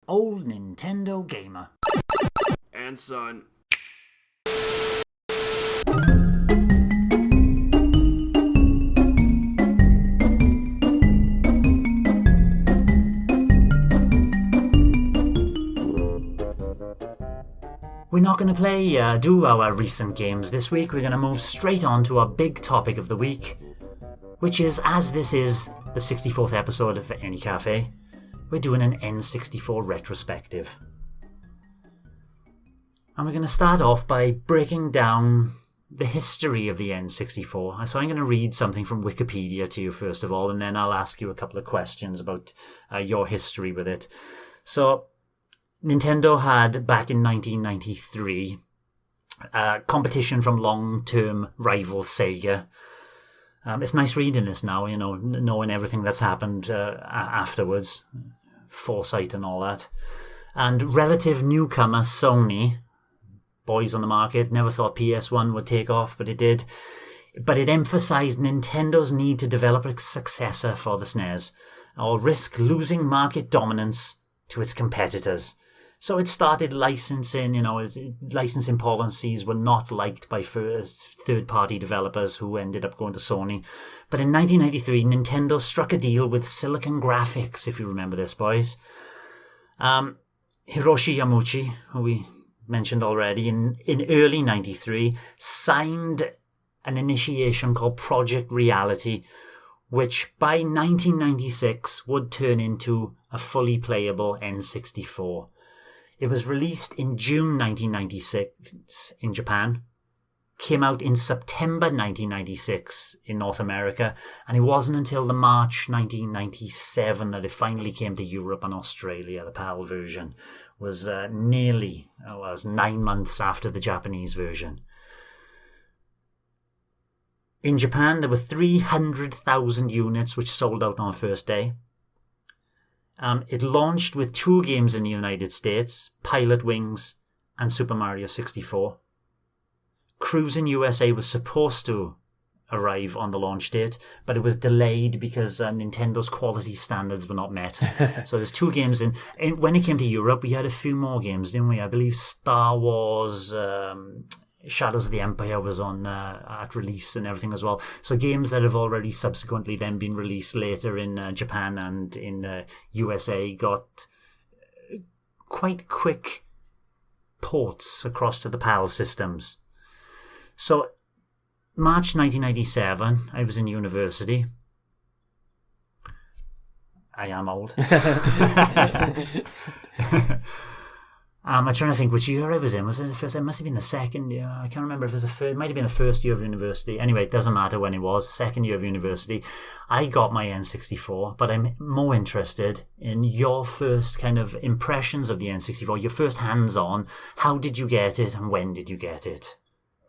Old Nintendo Gamer. And son. We're not going to do our recent games this week. We're going to move straight on to our big topic of the week, which is, as this is the 64th episode of N-E Café, we're doing an N64 retrospective. And we're going to start off by breaking down the history of the N64. So I'm going to read something from Wikipedia to you first of all, and then I'll ask you a couple of questions about your history with it. So Nintendo had, back in 1993, competition from long-term rival Sega. It's nice reading this now, knowing everything that's happened afterwards, foresight and all that. And relative newcomer Sony, boys on the market, never thought PS1 would take off, but it did. But it emphasized Nintendo's need to develop a successor for the SNES, or risk losing market dominance to its competitors. So it started licensing, licensing policies were not liked by third-party developers who ended up going to Sony. But in 1993, Nintendo struck a deal with Silicon Graphics, if you remember this, boys. Hiroshi Yamauchi, who we mentioned already, in early 93, signed an initiation called Project Reality, which by 1996 would turn into a fully playable N64. It was released in June 1996 in Japan, came out in September 1996 in North America, and it wasn't until the March 1997 that it finally came to Europe and Australia. The PAL version was 9 months after the Japanese version. In Japan, there were 300,000 units which sold out on the first day. It launched with 2 games in the United States, Pilot Wings and Super Mario 64. Cruis'n USA was supposed to arrive on the launch date, but it was delayed because Nintendo's quality standards were not met. So there's 2 games in. And when it came to Europe, we had a few more games, didn't we? I believe Star Wars Shadows of the Empire was on at release and everything as well. So games that have already subsequently then been released later in Japan and in USA got quite quick ports across to the PAL systems. So March 1997, I was in university. I am old. I'm trying to think which year I was in. Was it the first? It must have been the second year. I can't remember if it was the first. It might have been the first year of university. Anyway, it doesn't matter when it was. Second year of university. I got my N64, but I'm more interested in your first kind of impressions of the N64, your first hands-on. How did you get it and when did you get it?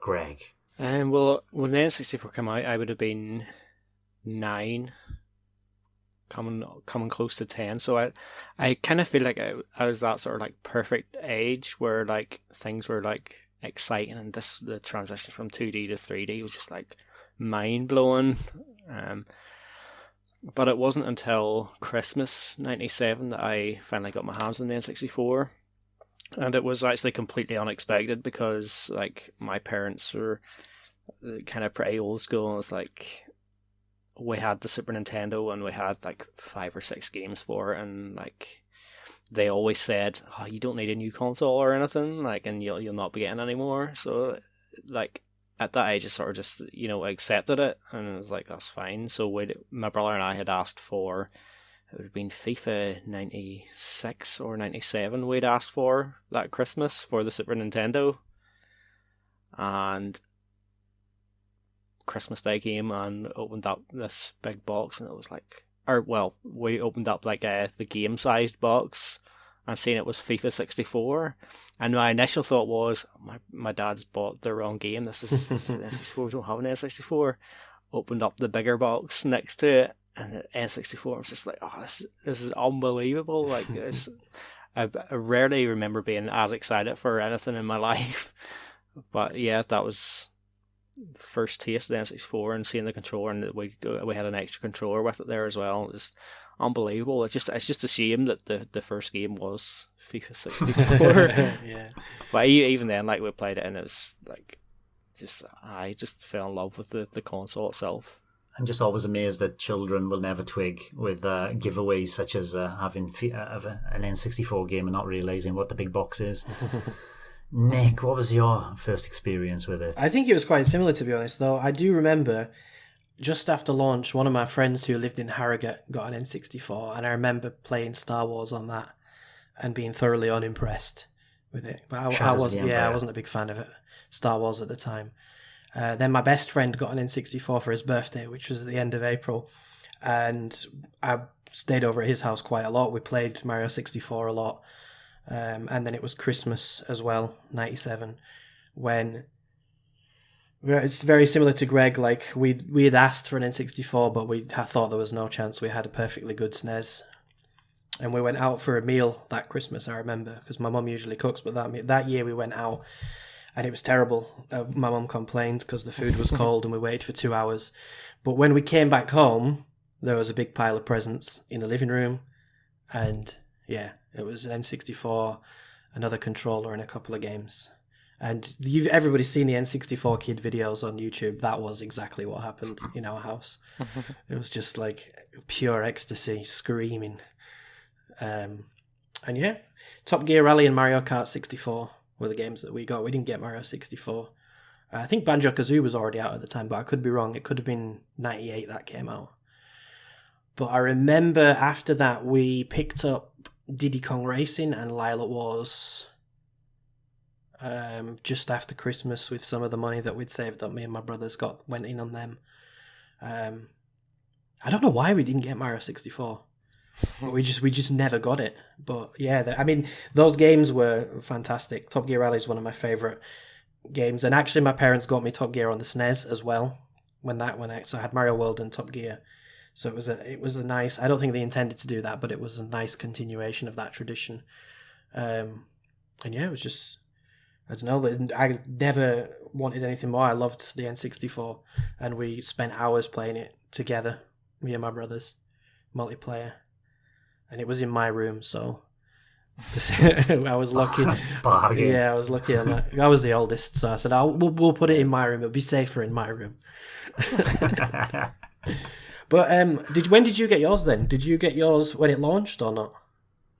Greg. Well, when the N64 came out, I would have been 9. Coming close to 10, so I kind of feel like I was that sort of like perfect age where like things were like exciting, and the transition from 2D to 3D was just like mind blowing. But it wasn't until Christmas '97 that I finally got my hands on the N64, and it was actually completely unexpected because like my parents were kind of pretty old school, and it's like, we had the Super Nintendo and we had like 5 or 6 games for it, and like they always said, oh, you don't need a new console or anything, like, and you'll not be getting any more. So like at that age I sort of just accepted it, and it was like, that's fine. So my brother and I had asked for, it would have been FIFA 96 or 97 we'd asked for that Christmas for the Super Nintendo, and Christmas Day came and opened up this big box, and it was like, we opened up like the game sized box and seen it was FIFA 64, and my initial thought was, my dad's bought the wrong game. This is N64. We don't have an N64. Opened up the bigger box next to it, and the N64 was just like, oh, this is unbelievable. Like I rarely remember being as excited for anything in my life, but yeah, that was first taste of the N64 and seeing the controller, and we had an extra controller with it there as well. Just unbelievable. It's just a shame that the first game was FIFA 64. Yeah. But even then, like, we played it and it was like, I just fell in love with the console itself. I'm just always amazed that children will never twig with giveaways such as having an N64 game and not realising what the big box is. Nick, what was your first experience with it? I think it was quite similar, to be honest, though. I do remember just after launch, one of my friends who lived in Harrogate got an N64, and I remember playing Star Wars on that and being thoroughly unimpressed with it. But I wasn't a big fan of it, Star Wars at the time. Then my best friend got an N64 for his birthday, which was at the end of April, and I stayed over at his house quite a lot. We played Mario 64 a lot, and then it was Christmas as well, 97, when it's very similar to Greg. Like, we had asked for an N64, but we thought there was no chance. We had a perfectly good SNES, and we went out for a meal that Christmas, I remember, because my mum usually cooks, but that year we went out, and it was terrible. My mum complained because the food was cold and we waited for 2 hours. But when we came back home, there was a big pile of presents in the living room. And yeah, it was an N64, another controller and a couple of games. And everybody's seen the N64 kid videos on YouTube. That was exactly what happened in our house. It was just like pure ecstasy, screaming. And yeah, Top Gear Rally and Mario Kart 64 were the games that we got. We didn't get Mario 64. I think Banjo-Kazooie was already out at the time, but I could be wrong. It could have been 98 that came out. But I remember after that, we picked up Diddy Kong Racing and Lilac Wars just after Christmas with some of the money that we'd saved up. Me and my brothers went in on them. I don't know why we didn't get Mario 64. But we just never got it. But yeah, I mean, those games were fantastic. Top Gear Rally is one of my favourite games, and actually my parents got me Top Gear on the SNES as well. So I had Mario World and Top Gear. So it was a nice. I don't think they intended to do that, but it was a nice continuation of that tradition. And yeah, it was just, I don't know. I never wanted anything more. I loved the N64, and we spent hours playing it together, me and my brothers, multiplayer. And it was in my room, so I was lucky. Yeah, I was lucky on that. I was the oldest, so I said, we'll put it in my room. It'll be safer in my room. But when did you get yours then? Did you get yours when it launched or not?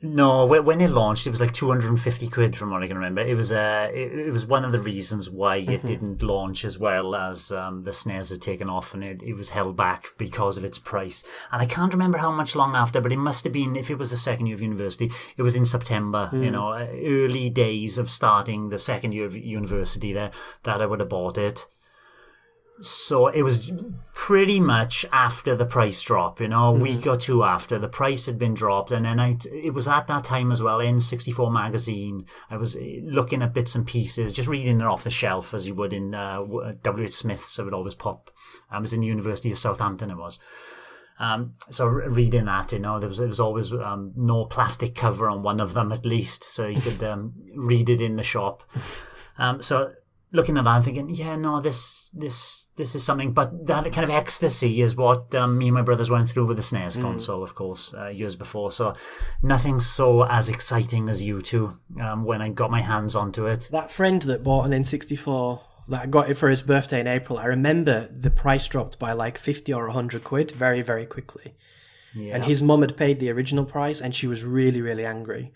No, when it launched, it was like 250 quid from what I can remember. It was one of the reasons why it didn't launch as well as the SNES had taken off, and it was held back because of its price. And I can't remember how much long after, but it must have been, if it was the second year of university, it was in September, early days of starting the second year of university there, that I would have bought it. So it was pretty much after the price drop, a week or two after the price had been dropped. And then it was at that time as well, N64 magazine. I was looking at bits and pieces, just reading it off the shelf as you would in W.H. Smith's. I would always pop. I was in the University of Southampton, it was. So reading that, there was always no plastic cover on one of them at least, so you could read it in the shop. So looking at that and thinking, yeah, no, this is something. But that kind of ecstasy is what me and my brothers went through with the SNES console, of course, years before. So nothing so as exciting as you two when I got my hands onto it. That friend that bought an N64, that got it for his birthday in April, I remember the price dropped by like 50 or 100 quid very, very quickly. Yeah. And his mum had paid the original price, and she was really, really angry.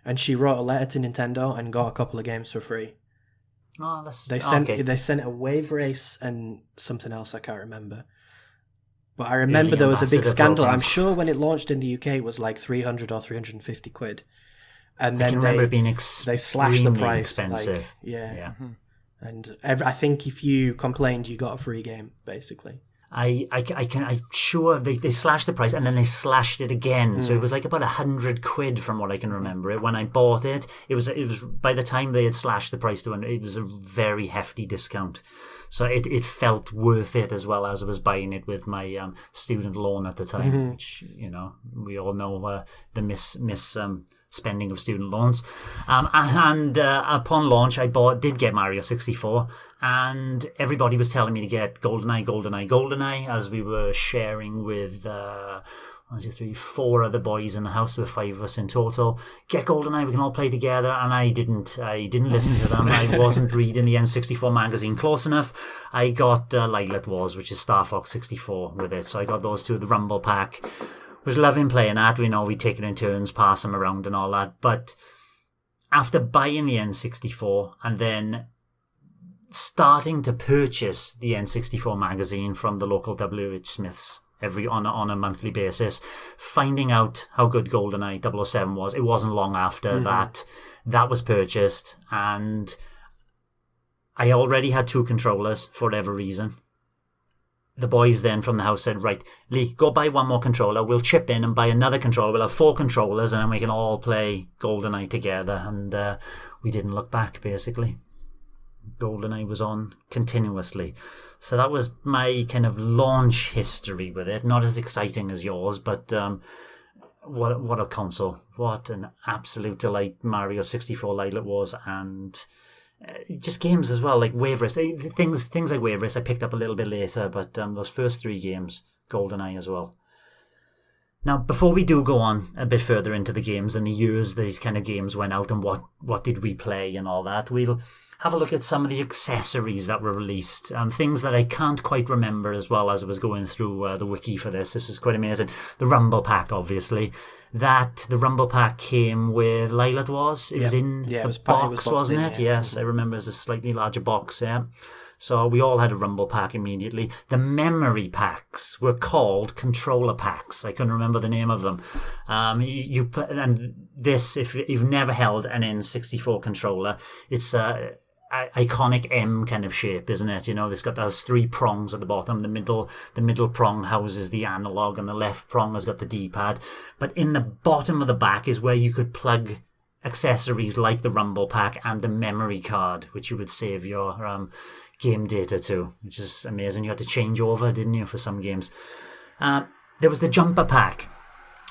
And she wrote a letter to Nintendo and got a couple of games for free. Oh, they sent a Wave Race and something else I can't remember. But I remember there was a big scandal. I'm sure when it launched in the UK it was like 300 or 350 quid. And then I can remember it being they slashed the price. Expensive. Yeah. Mm-hmm. And I think if you complained, you got a free game, basically. I'm sure they slashed the price and then they slashed it again. So it was like about 100 quid from what I can remember. When I bought it, it was by the time they had slashed the price to it was a very hefty discount. So it felt worth it, as well as I was buying it with my student loan at the time, which we all know the spending of student loans. And upon launch, I did get Mario 64, and everybody was telling me to get Goldeneye, as we were sharing with 1, 2, 3, 4 other boys in the house. There were 5 of us in total. Get Goldeneye, we can all play together. And I didn't listen to them. I wasn't reading the N64 magazine close enough. I got Lylat Wars, which is Star Fox 64 with it. So I got those 2, the Rumble Pack. Was loving playing that. We'd take it in turns, pass them around and all that. But after buying the N64 and then starting to purchase the N64 magazine from the local WH Smiths on a monthly basis, finding out how good GoldenEye 007 was, it wasn't long after that was purchased, and I already had 2 controllers for whatever reason. The boys then from the house said, right, Lee, go buy 1 more controller, we'll chip in and buy another controller, we'll have 4 controllers and then we can all play GoldenEye together. And we didn't look back, basically. GoldenEye was on continuously. So that was my kind of launch history with it. Not as exciting as yours, but what a console. What an absolute delight Mario 64 Lylat was. And just games as well, like Wave Race. Things like Wave Race I picked up a little bit later, but those first 3 games, GoldenEye as well. Now, before we do go on a bit further into the games and the years these kind of games went out and what did we play and all that, we'll have a look at some of the accessories that were released, things that I can't quite remember as well as I was going through the wiki for this. This is quite amazing. The Rumble Pack, obviously. The Rumble Pack came with Lylat Wars. It was in the box, wasn't it? Yes, I remember it was a slightly larger box, yeah. So we all had a Rumble Pack immediately. The memory packs were called controller packs. I couldn't remember the name of them. And this, if you've never held an N64 controller, it's iconic M kind of shape, isn't it? It's got those 3 prongs at the bottom. The middle prong houses the analog, and the left prong has got the D-pad. But in the bottom of the back is where you could plug accessories like the Rumble Pack and the memory card, which you would save your game data to, which is amazing. You had to change over, didn't you, for some games? There was the Jumper Pack,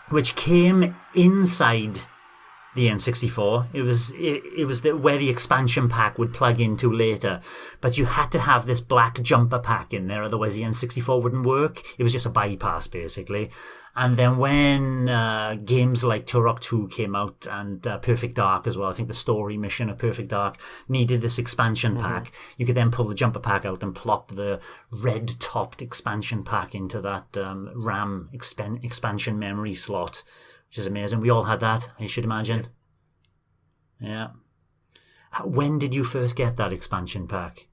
which came inside the N64. It was where the expansion pack would plug into later, but you had to have this black Jumper Pack in there, otherwise the N64 wouldn't work. It was just a bypass, basically. And then when games like Turok 2 came out, and Perfect Dark as well, I think the story mission of Perfect Dark needed this expansion pack. You could then pull the Jumper Pack out and plop the red-topped expansion pack into that RAM expansion memory slot, which is amazing. We all had that, I should imagine. Yeah. When did you first get that expansion pack?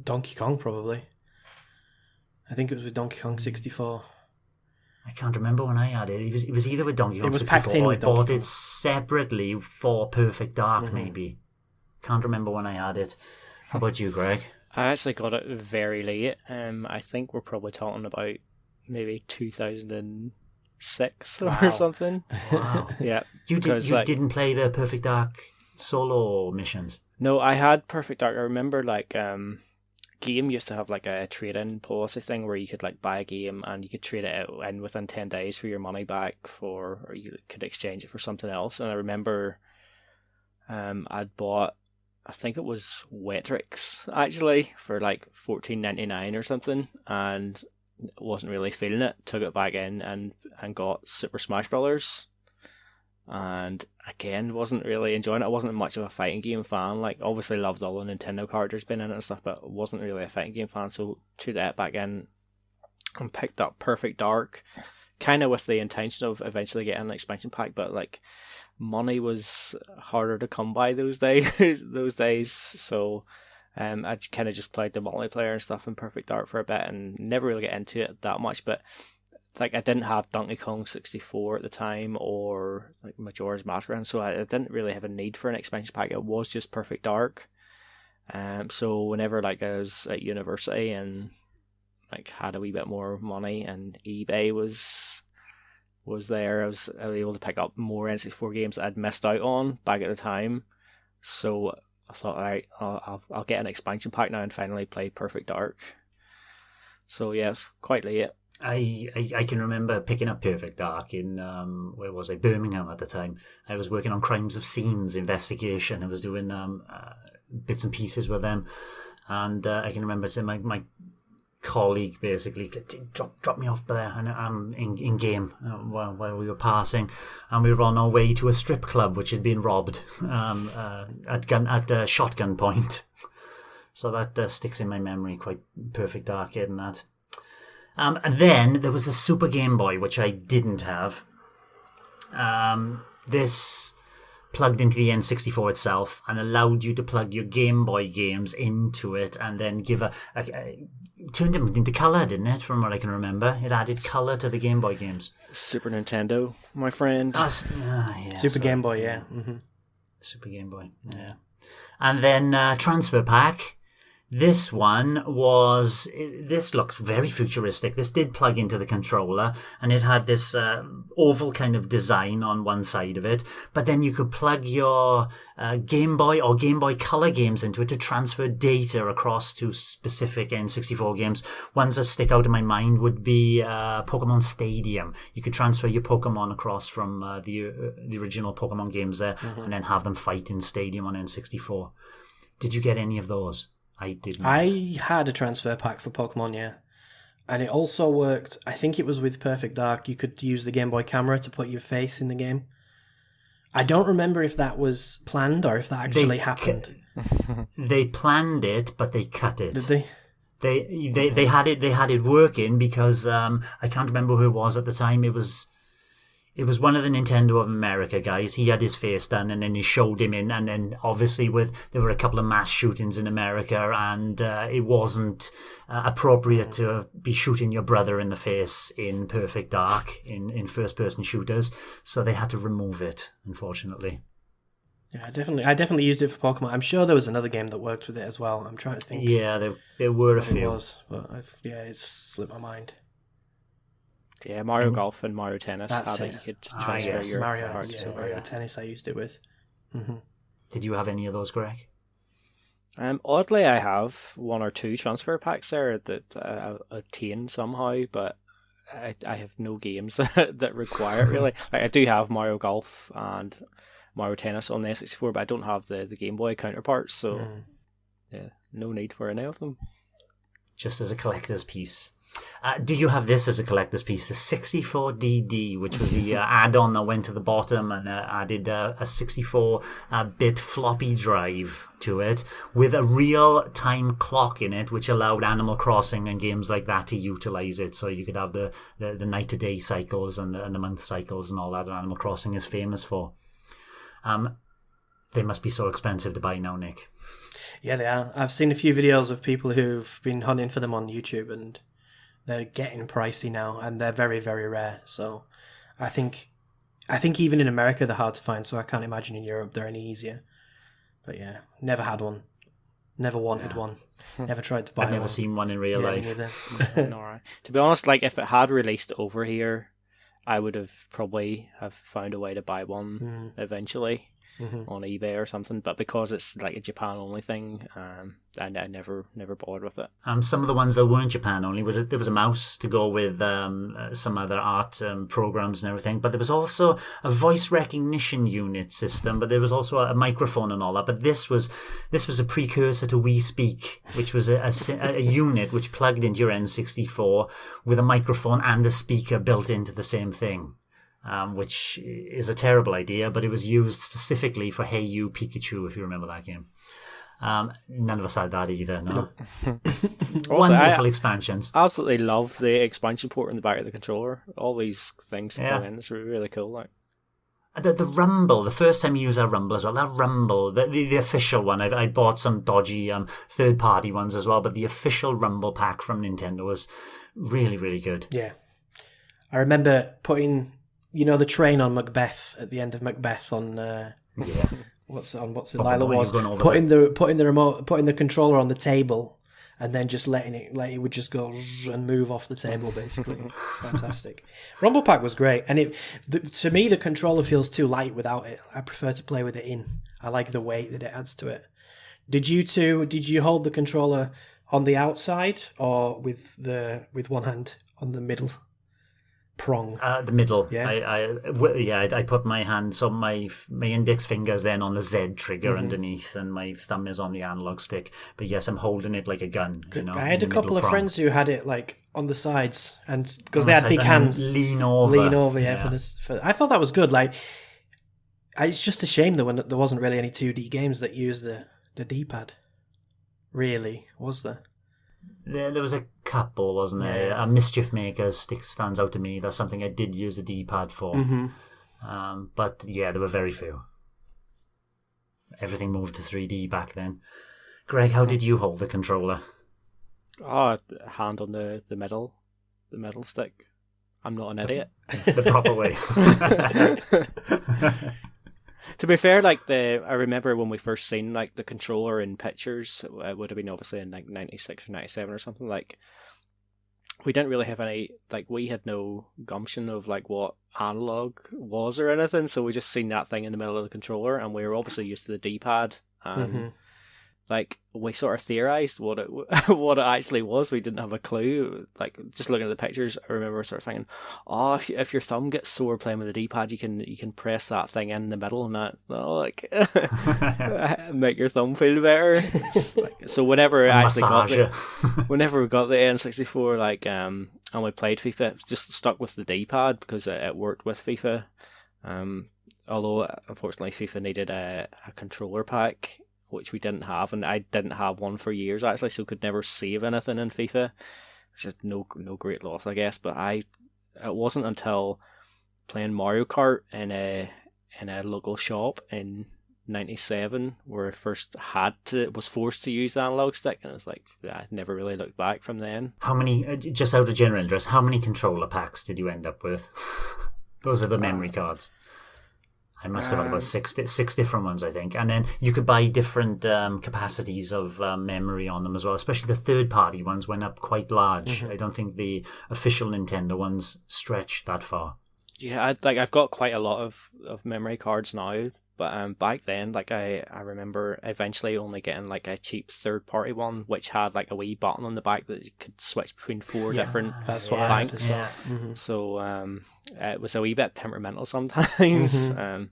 Donkey Kong, probably. I think it was with Donkey Kong 64. I can't remember when I had it. It was either with Donkey Kong 64 packed in or I with Donkey bought Kong. it separately for Perfect Dark, maybe. Can't remember when I had it. How about you, Greg? I actually got it very late. I think we're probably talking about maybe 2006 or something. Wow. Yeah. You didn't play the Perfect Dark solo missions? No, I had Perfect Dark. I remember Game used to have like a trade-in policy thing where you could like buy a game and you could trade it out in within 10 days for your money back or you could exchange it for something else. And I remember I'd bought, I think it was Wetrix actually for like $14.99 or something, and wasn't really feeling it. Took it back in and got Super Smash Brothers. And again, wasn't really enjoying it. I wasn't much of a fighting game fan. Like, obviously loved all the Nintendo characters being in it and stuff, but wasn't really a fighting game fan. So took that back in and picked up Perfect Dark, kind of with the intention of eventually getting an expansion pack. But like, money was harder to come by those days. So I kind of just played the multiplayer and stuff in Perfect Dark for a bit and never really got into it that much. But like, I didn't have Donkey Kong 64 at the time or like Majora's Mask, and so I didn't really have a need for an expansion pack. It was just Perfect Dark. So whenever like I was at university and like had a wee bit more money and eBay was there, I was able to pick up more N64 games that I'd missed out on back at the time. So I thought, alright, I'll get an expansion pack now and finally play Perfect Dark. So yeah, it was quite late. I can remember picking up Perfect Dark in, where was I? Birmingham at the time. I was working on Crimes of Scenes investigation. I was doing bits and pieces with them. And I can remember saying my colleague basically drop me off there, and in game while we were passing, and we were on our way to a strip club which had been robbed at shotgun point. So that sticks in my memory. Quite perfect arcade and that. And then there was the Super Game Boy, which I didn't have. This plugged into the N64 itself and allowed you to plug your Game Boy games into it, and then give turned them into colour, didn't it? From what I can remember, it added colour to the Game Boy games. Super Nintendo, my friend. Super Game Boy, yeah. Mm-hmm. Super Game Boy, yeah. And then Transfer Pack. This looked very futuristic. This did plug into the controller, and it had this oval kind of design on one side of it. But then you could plug your Game Boy or Game Boy Color games into it to transfer data across to specific N64 games. Ones that stick out in my mind would be Pokemon Stadium. You could transfer your Pokemon across from the original Pokemon games there, and then have them fight in Stadium on N64. Did you get any of those? I didn't. I had a transfer pack for Pokemon, yeah. And it also worked, I think it was with Perfect Dark, you could use the Game Boy camera to put your face in the game. I don't remember if that was planned or if that actually happened. They planned it, but they cut it. Did they? They had it working because I can't remember who it was at the time. It was one of the Nintendo of America guys. He had his face done, and then he showed him in. And then obviously there were a couple of mass shootings in America, and it wasn't appropriate to be shooting your brother in the face in Perfect Dark in first-person shooters. So they had to remove it, unfortunately. Yeah, I definitely used it for Pokemon. I'm sure there was another game that worked with it as well. I'm trying to think. Yeah, there were a few. It was, but it's slipped my mind. Yeah, Mario Golf and Mario Tennis. That's how it. you could transfer your cards to Mario Tennis I used it with. Mm-hmm. Did you have any of those, Greg? Oddly, I have one or two transfer packs there that I obtained somehow, but I have no games that require it, really. Like, I do have Mario Golf and Mario Tennis on the N64, but I don't have the Game Boy counterparts, so yeah, no need for any of them. Just as a collector's piece. Do you have this as a collector's piece? The 64DD, which was the add-on that went to the bottom and added a 64-bit floppy drive to it with a real-time clock in it, which allowed Animal Crossing and games like that to utilize it. So you could have the night-to-day cycles and the month cycles and all that Animal Crossing is famous for. They must be so expensive to buy now, Nick. Yeah, they are. I've seen a few videos of people who've been hunting for them on YouTube, and they're getting pricey now, and they're very, very rare. So I think even in America they're hard to find, so I can't imagine in Europe they're any easier. But yeah, never had one. Never wanted one. Never tried to buy one. I've never seen one in real life. No, to be honest, like if it had released over here, I would have probably have found a way to buy one eventually. On eBay or something, but because it's like a Japan only thing, I never bothered with it. Some of the ones that weren't Japan only, there was a mouse to go with some other art programs and everything, but there was also a voice recognition unit system, but there was also a microphone and all that. But this was a precursor to We Speak, which was a unit which plugged into your N64 with a microphone and a speaker built into the same thing. Which is a terrible idea, but it was used specifically for Hey You Pikachu, if you remember that game. None of us had that either, no. Wonderful expansions. I absolutely love the expansion port in the back of the controller. All these things to plug in, it's really, really cool. Like. The Rumble, the first time you use our Rumble as well, that Rumble, the official one, I bought some dodgy third-party ones as well, but the official Rumble pack from Nintendo was really, really good. Yeah. I remember putting... You know the train on Macbeth at the end of Macbeth on what's it Lila was putting the controller on the table and then just letting it it would just go and move off the table basically. Fantastic. Rumble Pack was great, and to me the controller feels too light without it. I prefer to play with it in. I like the weight that it adds to it. Did you hold the controller on the outside or with one hand on the middle? prong. The middle. Yeah. I put my hand, so my index finger's then on the Z trigger underneath, and my thumb is on the analog stick. But yes, I'm holding it like a gun. You know, I had a couple of friends who had it like on the sides, and because they On had the big sides, hands, and lean over. yeah. For this, I thought that was good. Like, it's just a shame that when there wasn't really any 2D games that used the D-pad. Really, was there? There was a couple, wasn't there? Yeah. A Mischief Maker stands out to me. That's something I did use a D-pad for. But yeah, there were very few. Everything moved to 3D back then. Greg, how did you hold the controller? Oh, hand on the metal stick. I'm not an idiot. The proper way. To be fair, like I remember when we first seen like the controller in pictures, it would have been obviously in like 96 or 97 or something. Like, we didn't really have any, like, we had no gumption of like what analog was or anything, so we just seen that thing in the middle of the controller, and we were obviously used to the D-pad, and like we sort of theorized what it what it actually was. We didn't have a clue. Like, just looking at the pictures, I remember sort of thinking, oh, if your thumb gets sore playing with the D-pad, you can press that thing in the middle, and that's like make your thumb feel better. So whenever I actually whenever we got the N64, like and we played FIFA, it was just stuck with the D-pad because it worked with FIFA. Although unfortunately FIFA needed a controller pack, which we didn't have, and I didn't have one for years actually, so could never save anything in FIFA, which is no great loss, I guess. But it wasn't until playing Mario Kart in a local shop in 97 where I was forced to use the analog stick, and it was like, I never really looked back from then. How many, just out of general interest, how many controller packs did you end up with? Those are the memory cards. I must have had about six different ones, I think. And then you could buy different capacities of memory on them as well, especially the third-party ones went up quite large. I don't think the official Nintendo ones stretch that far. Yeah, I've got quite a lot of memory cards now, but back then, like I remember eventually only getting like a cheap third-party one, which had like a wee button on the back that you could switch between four different banks. So it was a wee bit temperamental sometimes. But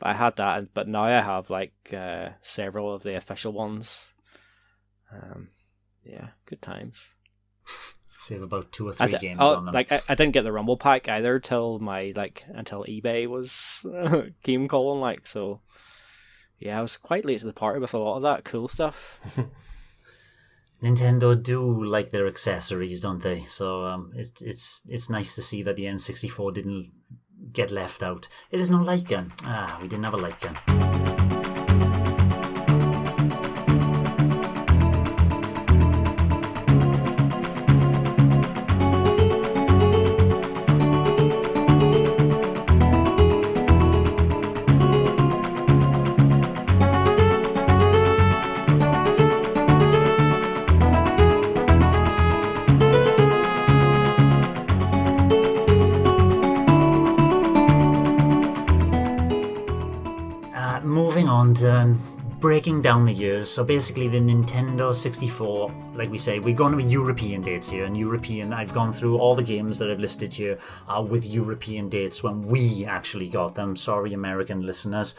I had that, but now I have like several of the official ones. Yeah, good times. Save about 2 or 3 games on them. Like I didn't get the Rumble Pack either until eBay was came calling. Like, so yeah, I was quite late to the party with a lot of that cool stuff. Nintendo do like their accessories, don't they? So it's nice to see that the N64 didn't get left out. It is no light gun. We didn't have a light gun. Breaking down the years, so basically the Nintendo 64, like we say, we're going to European dates here, and I've gone through all the games that I've listed here with European dates when we actually got them. Sorry, American listeners.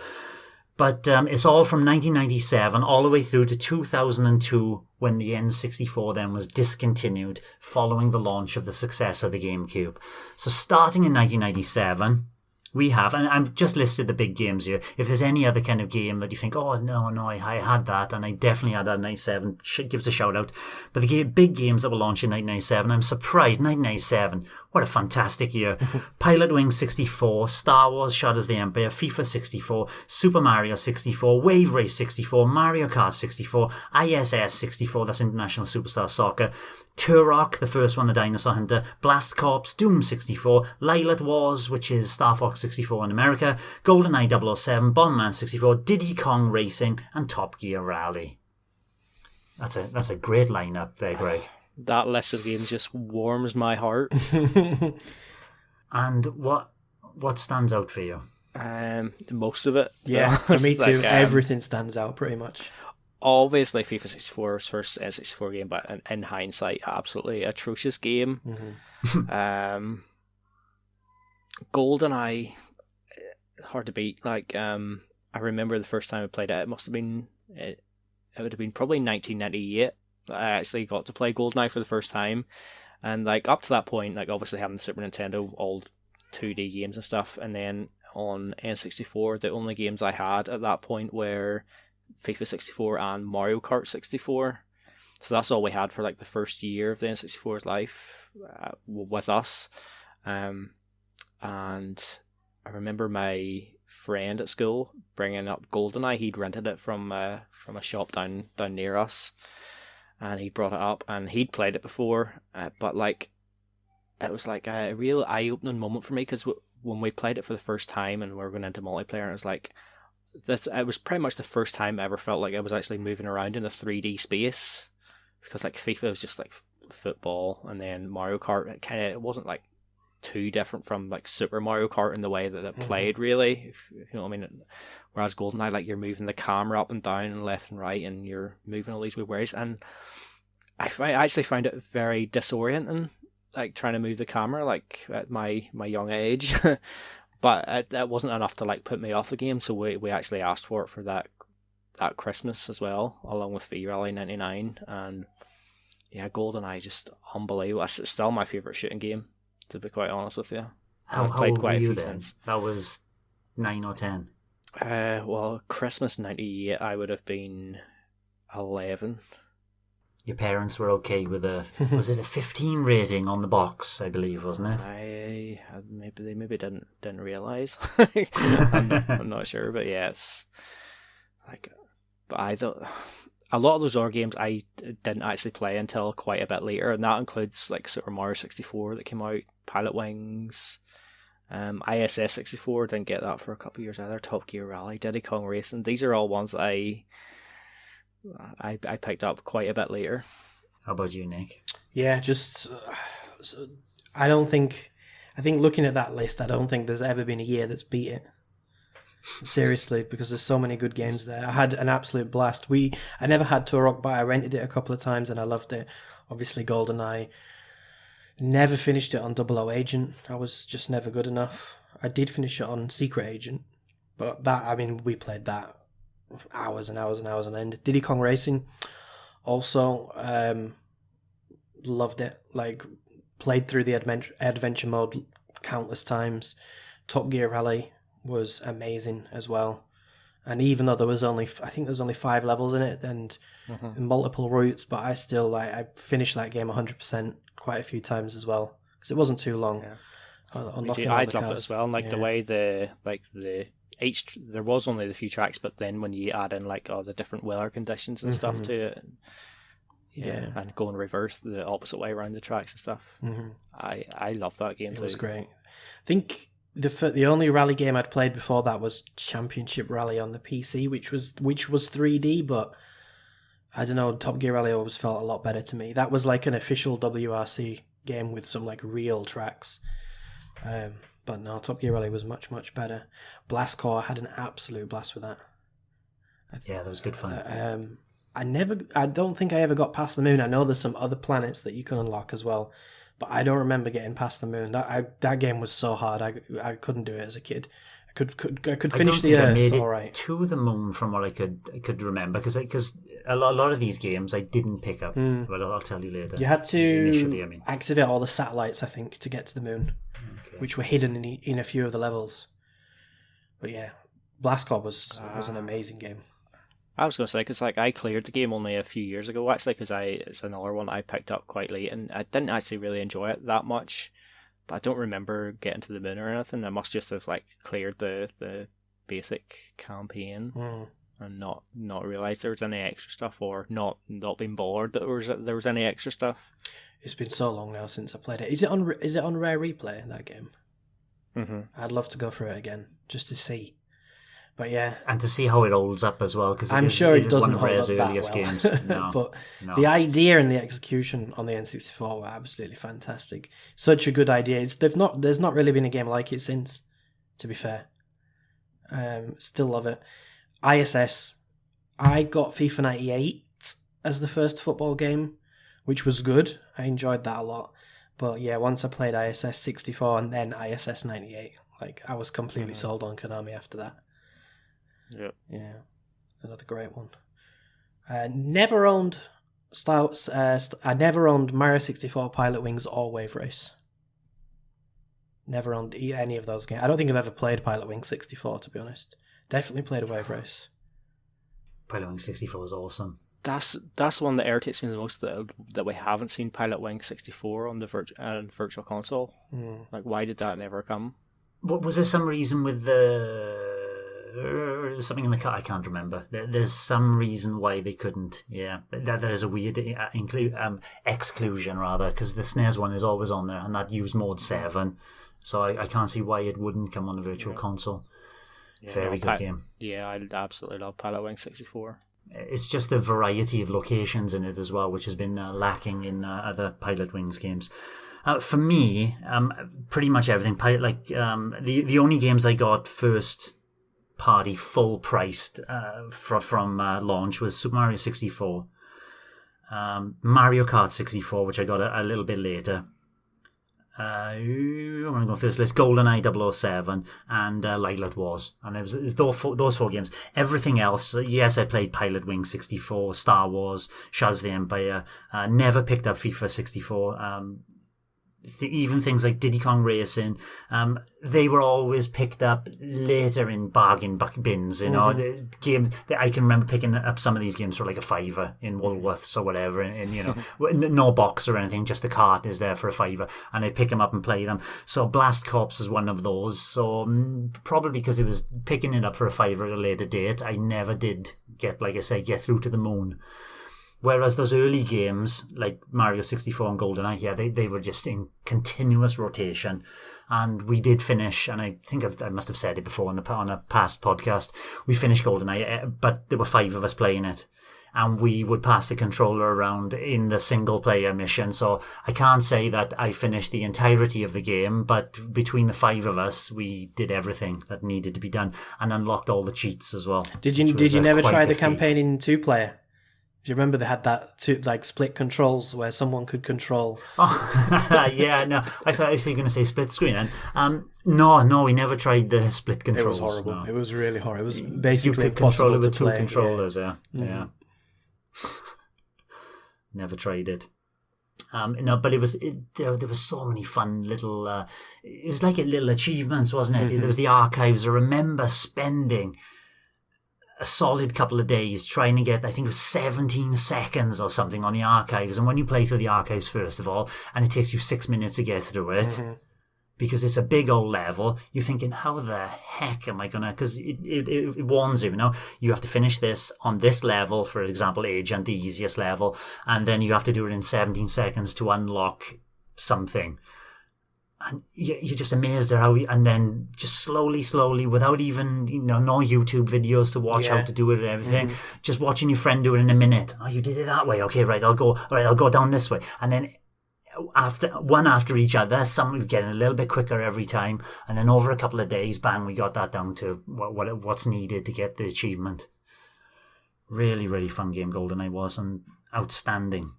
But it's all from 1997 all the way through to 2002 when the N64 then was discontinued following the launch of the successor, the GameCube. So starting in 1997... we have, and I've just listed the big games here. If there's any other kind of game that you think, oh, no, I had that, and I definitely had that in 97, give us a shout out. But the big games that were launched in 1997, I'm surprised, 1997, what a fantastic year. Pilot Wings 64, Star Wars Shadows of the Empire, FIFA 64, Super Mario 64, Wave Race 64, Mario Kart 64, ISS 64, that's International Superstar Soccer, Turok, the first one, the Dinosaur Hunter, Blast Corps, Doom 64, Lylat Wars, which is Star Fox 64 in America, GoldenEye 007, Bomberman 64, Diddy Kong Racing, and Top Gear Rally. That's a great lineup there, Greg. That list of games just warms my heart. And what stands out for you? Most of it. Yeah, for me too. Like, everything stands out pretty much. Obviously, FIFA 64 was first N64 game, but in hindsight, absolutely atrocious game. Goldeneye, hard to beat. Like, I remember the first time I played it, it would have been probably 1998 that I actually got to play Goldeneye for the first time. And like up to that point, like obviously having the Super Nintendo, all 2D games and stuff, and then on N64, the only games I had at that point were FIFA 64 and Mario Kart 64. So that's all we had for like the first year of the N64's life with us. And I remember my friend at school bringing up Goldeneye. He'd rented it from a shop down near us, and he brought it up, and he'd played it before, but like it was like a real eye-opening moment for me, because when we played it for the first time and we were going into multiplayer, it was like it was pretty much the first time I ever felt like I was actually moving around in a 3D space, because like FIFA was just like football, and then Mario Kart, it wasn't like too different from like Super Mario Kart in the way that it played, really, if you know what I mean. Whereas Goldeneye, like, you're moving the camera up and down and left and right, and you're moving all these weird ways, and I actually found it very disorienting, like trying to move the camera, like at my young age. But that wasn't enough to like put me off the game, so we actually asked for it for that Christmas as well, along with V-Rally 99, and yeah, Goldeneye, just unbelievable. It's still my favourite shooting game, to be quite honest with you. How played old quite were a you few then? since. That was 9 or 10. Well, Christmas 98, I would have been 11. Your parents were okay with was it a 15 rating on the box, I believe, wasn't it? They maybe didn't realise. I'm not sure, but yeah, it's like, but I thought a lot of those R games I didn't actually play until quite a bit later, and that includes like Super Mario 64 that came out, Pilot Wings, ISS 64, didn't get that for a couple of years either, Top Gear Rally, Diddy Kong Racing. These are all ones that I picked up quite a bit later. How about you, Nick? Yeah, just I think looking at that list, I don't think there's ever been a year that's beat it. Seriously, because there's so many good games there. I had an absolute blast. I never had Turok, but I rented it a couple of times and I loved it. Obviously, GoldenEye. Never finished it on 00 Agent. I was just never good enough. I did finish it on Secret Agent, but we played that hours and hours and hours on end. Diddy Kong Racing, also loved it. Like, played through the adventure mode countless times. Top Gear Rally was amazing as well, and even though there was only 5 levels in it and multiple routes, but I still I finished that game 100% quite a few times as well, because it wasn't too long. I'd love it as well, and like the way there was only the few tracks, but then when you add in like all the different weather conditions and stuff to it, and go in reverse the opposite way around the tracks and stuff, I love that game. It was great. I think the only rally game I'd played before that was Championship Rally on the PC, which was 3D, but I don't know, Top Gear Rally always felt a lot better to me. That was like an official WRC game with some like real tracks. But no, Top Gear Rally was much, much better. Blast Corps, I had an absolute blast with that. Yeah, that was good fun. I don't think I ever got past the moon. I know there's some other planets that you can unlock as well, but I don't remember getting past the moon. That game was so hard. I couldn't do it as a kid. I could finish the Earth. I made it all right. to the moon from what I could remember, because a lot of these games I didn't pick up. But I'll tell you later. You had to activate all the satellites, I think, to get to the moon, which were hidden in a few of the levels. But yeah, Blast Corps was an amazing game. I was going to say, because like I cleared the game only a few years ago, actually, because it's another one I picked up quite late, and I didn't actually really enjoy it that much. But I don't remember getting to the moon or anything. I must just have like cleared the basic campaign and not realised there was any extra stuff, or not been bothered that there was any extra stuff. It's been so long now since I played it. Is it on Rare Replay, that game? I'd love to go through it again just to see. But yeah, and to see how it holds up as well, because I'm sure it doesn't one of hold Rare's up that earliest well. games. No, but the idea and the execution on the N64 were absolutely fantastic. Such a good idea. There's not really been a game like it since, to be fair. Still love it. ISS, I got FIFA 98 as the first football game, which was good. I enjoyed that a lot. But yeah, once I played ISS 64 and then ISS 98, like I was completely sold on Konami after that. Yep. Yeah, another great one. Never owned I never owned Mario 64, Pilot Wings, or Wave Race. Never owned any of those games. I don't think I've ever played Pilot Wings 64, to be honest. Definitely played a Wave Race. Pilot Wing 64 is awesome. That's one that irritates me the most, that we haven't seen Pilot Wing 64 on the Virtual Console. Like, why did that never come? What was there some reason with something in the car? I can't remember. There's some reason why they couldn't. Yeah, there is a weird exclusion rather, because the SNES one is always on there, and that used mode 7. So I can't see why it wouldn't come on the Virtual Console. Yeah, Very good game. Yeah, I absolutely love Pilot Wing 64. It's just the variety of locations in it as well, which has been lacking in other Pilot Wings games. For me, pretty much everything. The only games I got first party full priced from launch was Super Mario 64, Mario Kart 64, which I got a little bit later. I'm going to go first list. Goldeneye 007 and Lylat Wars, and there was those 4 games. Everything else, yes, I played Pilot Wing 64, Star Wars, Shadows of the Empire. Never picked up FIFA 64. Even things like Diddy Kong Racing, they were always picked up later in bargain bins. You know, the game. I can remember picking up some of these games for like a £5 in Woolworths or whatever, and you know, no box or anything, just the cart is there for a £5, and I pick them up and play them. So Blast Corps is one of those. So probably because it was picking it up for a £5 at a later date, I never did get through to the moon. Whereas those early games, like Mario 64 and GoldenEye, yeah, they were just in continuous rotation. And we did finish, and I think I must have said it before on a past podcast, we finished GoldenEye, but there were 5 of us playing it. And we would pass the controller around in the single-player mission. So I can't say that I finished the entirety of the game, but between the 5 of us, we did everything that needed to be done and unlocked all the cheats as well. Did you never try the campaign in 2-player? Do you remember they had that split controls where someone could control? Oh, yeah, no. I thought you were going to say split screen. And no, we never tried the split controls. It was horrible. No. It was really horrible. It was basically you could control it with 2 play. controllers. Yeah. Never tried it. No, but there was so many fun little. It was like little achievements, wasn't it? There was the archives. I remember spending a solid couple of days trying to get, I think it was 17 seconds or something on the archives. And when you play through the archives, first of all, and it takes you 6 minutes to get through it, because it's a big old level, you're thinking, how the heck am I going to, because it warns you, you have to finish this on this level, for example, Agent, the easiest level, and then you have to do it in 17 seconds to unlock something. And you're just amazed at how, and then just slowly, without even, no YouTube videos to watch how to do it and everything, just watching your friend do it in a minute. Oh, you did it that way. Okay, right, I'll go down this way. And then after each other, some were getting a little bit quicker every time. And then over a couple of days, bang, we got that down to what's needed to get the achievement. Really, really fun game GoldenEye was, and outstanding.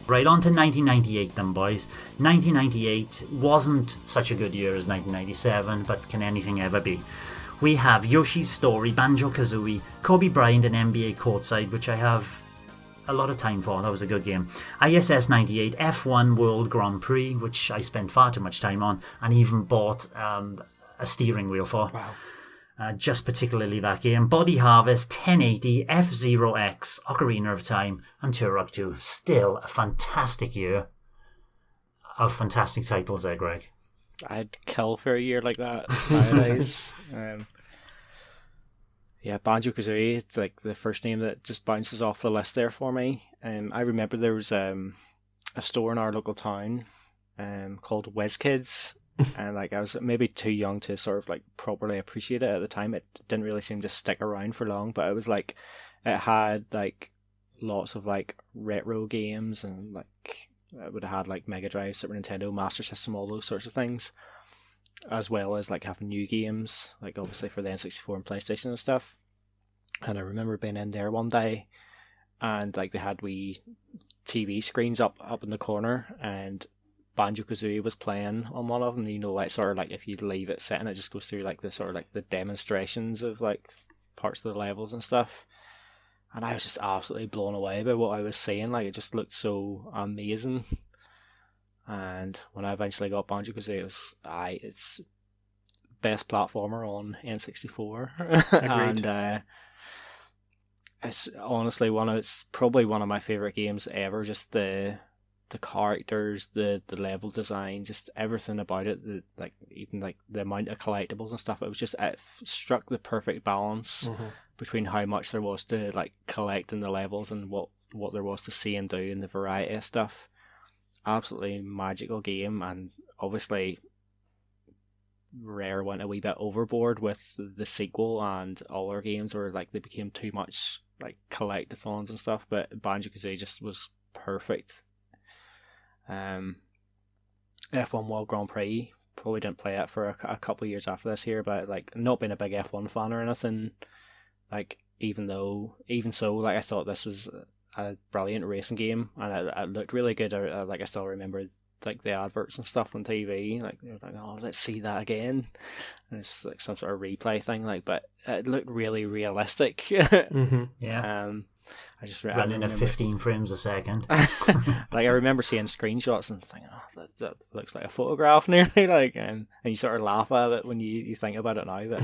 Right, on to 1998 then, boys. 1998 wasn't such a good year as 1997, but can anything ever be? We have Yoshi's Story, Banjo-Kazooie, Kobe Bryant and NBA Courtside, which I have a lot of time for. That was a good game. ISS 98, F1 World Grand Prix, which I spent far too much time on, and even bought a steering wheel for. Wow. Just particularly that game. Body Harvest, 1080, F-Zero X, Ocarina of Time, and Turok 2. Still a fantastic year of fantastic titles there, Greg. I'd kill for a year like that nowadays. Yeah, Banjo-Kazooie, it's like the first name that just bounces off the list there for me. I remember there was a store in our local town called WizKids, And like I was maybe too young to sort of like properly appreciate it at the time. It didn't really seem to stick around for long, but it was like it had like lots of like retro games, and like it would have had like Mega Drive, Super Nintendo, Master System, all those sorts of things, as well as like having new games, like obviously for the N64 and PlayStation and stuff. And I remember being in there one day, and like they had wee TV screens up in the corner, and Banjo-Kazooie was playing on one of them. You know, like sort of like if you leave it set and it just goes through like the sort of like the demonstrations of like parts of the levels and stuff. And I was just absolutely blown away by what I was seeing. Like it just looked so amazing. And when I eventually got Banjo-Kazooie, it's best platformer on N64. And it's honestly it's probably one of my favorite games ever. Just the characters, the level design, just everything about it. Like even like the amount of collectibles and stuff. It struck the perfect balance between how much there was to like collect in the levels and what there was to see and do, and the variety of stuff. Absolutely magical game, and obviously Rare went a wee bit overboard with the sequel, and all their games were like they became too much like collectathons and stuff, but Banjo-Kazooie just was perfect. F1 World Grand Prix, probably didn't play it for a couple of years after this here, but like not being a big F1 fan or anything, like even so, like I thought this was a brilliant racing game, and it looked really good. I still remember like the adverts and stuff on TV, like they were like, oh, let's see that again, and it's like some sort of replay thing, like, but it looked really realistic. Yeah. I just running at 15 frames a second. Like I remember seeing screenshots and thinking, oh, that looks like a photograph nearly, like, and you sort of laugh at it when you think about it now, but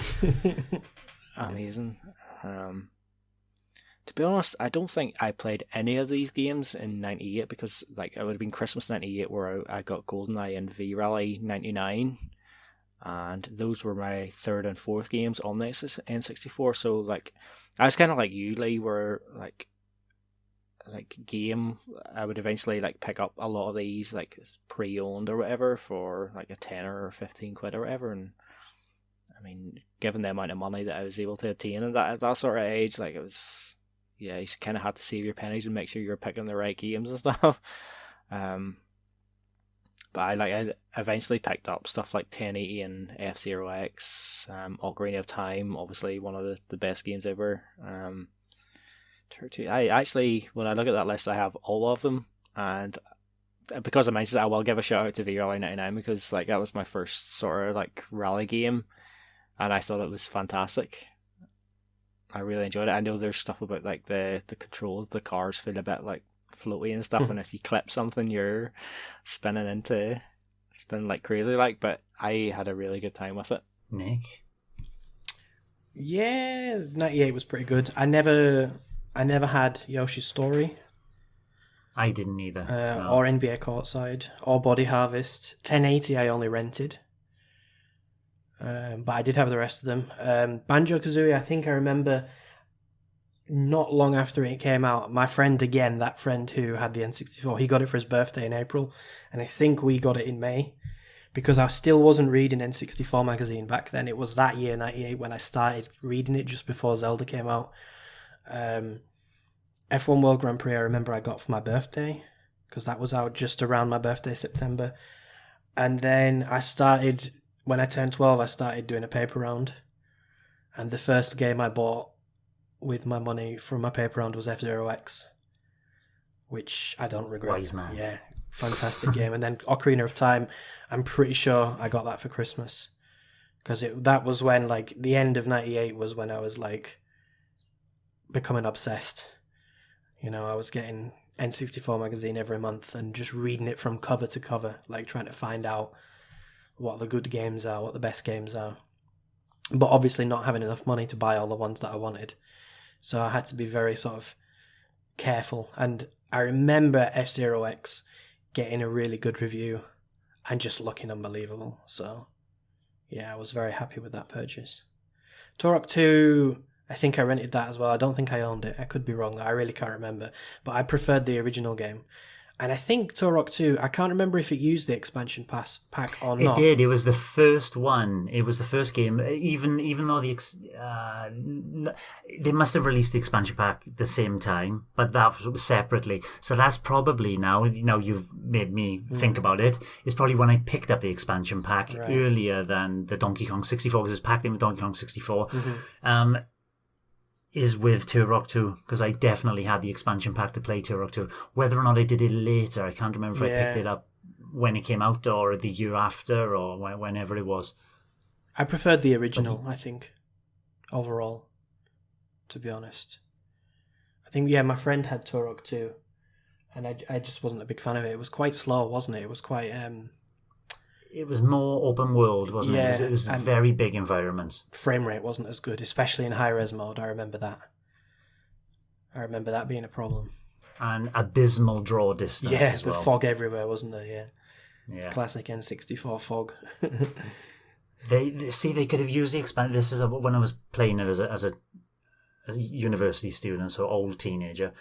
amazing. To be honest, I don't think I played any of these games in 98, because like it would have been Christmas 98 where I got GoldenEye and V-Rally 99, and those were my third and fourth games on the N64. So like I was kind of like you, Lee, where like game I would eventually like pick up a lot of these like pre-owned or whatever for like a £10 or 15 quid or whatever. And I mean, given the amount of money that I was able to obtain at that sort of age, like it was, yeah, you kind of had to save your pennies and make sure you're picking the right games and stuff. But I eventually picked up stuff like 1080 and F-Zero X, Ocarina of Time, obviously one of the best games ever. I actually, when I look at that list, I have all of them, and because I mentioned it, I will give a shout out to V-Rally 99, because like that was my first sort of like rally game, and I thought it was fantastic. I really enjoyed it. I know there's stuff about like the control of the cars feel a bit like floaty and stuff, and if you clip something you're spinning like crazy, like, but I had a really good time with it. Nick? Yeah, 98 was pretty good. I never had Yoshi's Story. I didn't either. No. Or NBA Courtside, or Body Harvest. 1080 I only rented. But I did have the rest of them. Banjo-Kazooie, I think I remember not long after it came out, my friend again, that friend who had the N64, he got it for his birthday in April, and I think we got it in May, because I still wasn't reading N64 magazine back then. It was that year, 98, when I started reading it, just before Zelda came out. F1 World Grand Prix I remember I got for my birthday, because that was out just around my birthday, September. And then when I turned 12, I started doing a paper round, and the first game I bought with my money from my paper round was F-Zero X, which I don't regret. Wise man. Yeah, fantastic game. And then Ocarina of Time, I'm pretty sure I got that for Christmas, because that was when, like, the end of 98 was when I was like becoming obsessed. You know, I was getting N64 magazine every month and just reading it from cover to cover, like trying to find out what the good games are, what the best games are. But obviously not having enough money to buy all the ones that I wanted. So I had to be very sort of careful. And I remember F-Zero X getting a really good review and just looking unbelievable. So yeah, I was very happy with that purchase. Turok 2, I think I rented that as well. I don't think I owned it. I could be wrong. I really can't remember. But I preferred the original game. And I think Turok 2, I can't remember if it used the expansion pack or not. It did. It was the first one. It was the first game. Even though they must have released the expansion pack at the same time, but that was separately. So that's probably now you've made me think about it. It's probably when I picked up the expansion pack earlier than the Donkey Kong 64, because it's packed in with Donkey Kong 64. Is with Turok 2, because I definitely had the expansion pack to play Turok 2. Whether or not I did it later, I can't remember if I picked it up when it came out or the year after or whenever it was. I preferred the original, I think, overall, to be honest. I think, my friend had Turok 2, and I just wasn't a big fan of it. It was quite slow, wasn't it? It was quite... It was more open world, wasn't it? It was very big environments. Frame rate wasn't as good, especially in high-res mode. I remember that. I remember that being a problem. And abysmal draw distance as well. Yeah, the fog everywhere, wasn't there? Yeah. Classic N64 fog. They could have used the expansion. This is when I was playing it as a university student, so old teenager.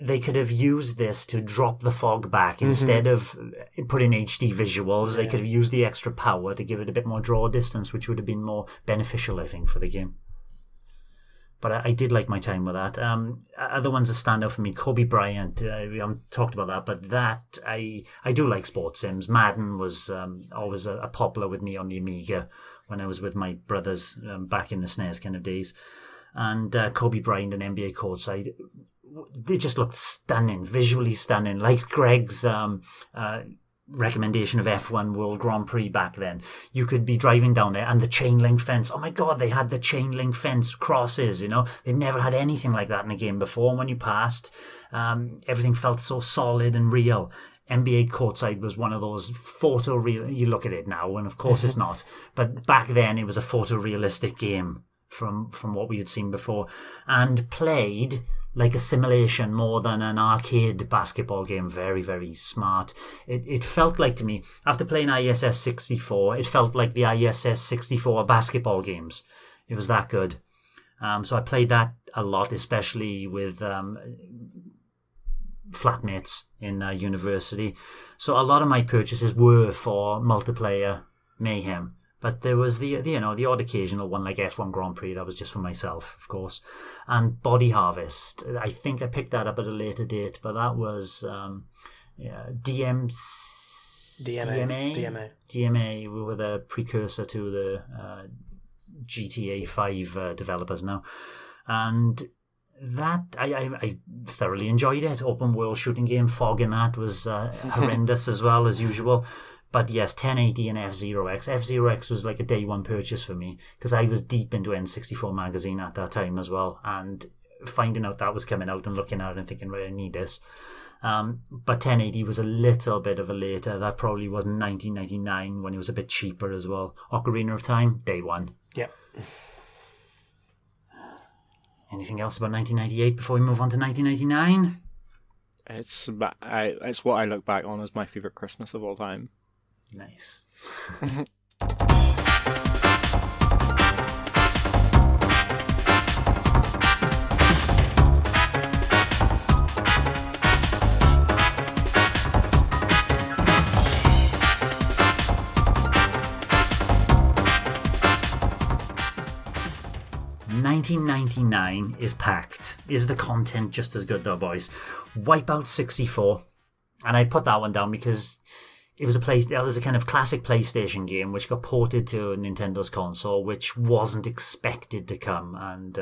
They could have used this to drop the fog back instead of putting HD visuals. They could have used the extra power to give it a bit more draw distance, which would have been more beneficial, I think, for the game. But I did like my time with that. Other ones that stand out for me, Kobe Bryant. We haven't talked about that, but that I do like sports sims. Madden was always a popular with me on the Amiga when I was with my brothers back in the SNES kind of days. And Kobe Bryant and NBA Courtside, they just looked stunning, visually stunning, like Greg's recommendation of F1 World Grand Prix back then. You could be driving down there and the chain link fence. Oh my God, they had the chain link fence crosses, They never had anything like that in a game before. And when you passed, everything felt so solid and real. NBA Courtside was one of those photoreal... You look at it now, and of course it's not. But back then, it was a photorealistic game from what we had seen before. And played... like a simulation more than an arcade basketball game. Very, very smart. It felt like to me, after playing ISS 64, it felt like the ISS 64 basketball games. It was that good. So I played that a lot, especially with flatmates in university. So a lot of my purchases were for multiplayer mayhem. But there was the odd occasional one like F1 Grand Prix that was just for myself, of course. And Body Harvest, I think I picked that up at a later date, but that was DMA. We were the precursor to the GTA 5 developers now. And that, I thoroughly enjoyed it. Open world shooting game. Fog in that was horrendous as well, as usual. But yes, 1080 and F-Zero X. F-Zero X was like a day one purchase for me because I was deep into N64 magazine at that time as well. And finding out that was coming out and looking at it and thinking, right, I need this. But 1080 was a little bit of a later. That probably was 1999 when it was a bit cheaper as well. Ocarina of Time, day one. Yep. Anything else about 1998 before we move on to 1999? It's what I look back on as my favourite Christmas of all time. Nice. 1999 is packed. Is the content just as good though, boys? Wipeout 64. And I put that one down because it was a kind of classic PlayStation game which got ported to Nintendo's console, which wasn't expected to come and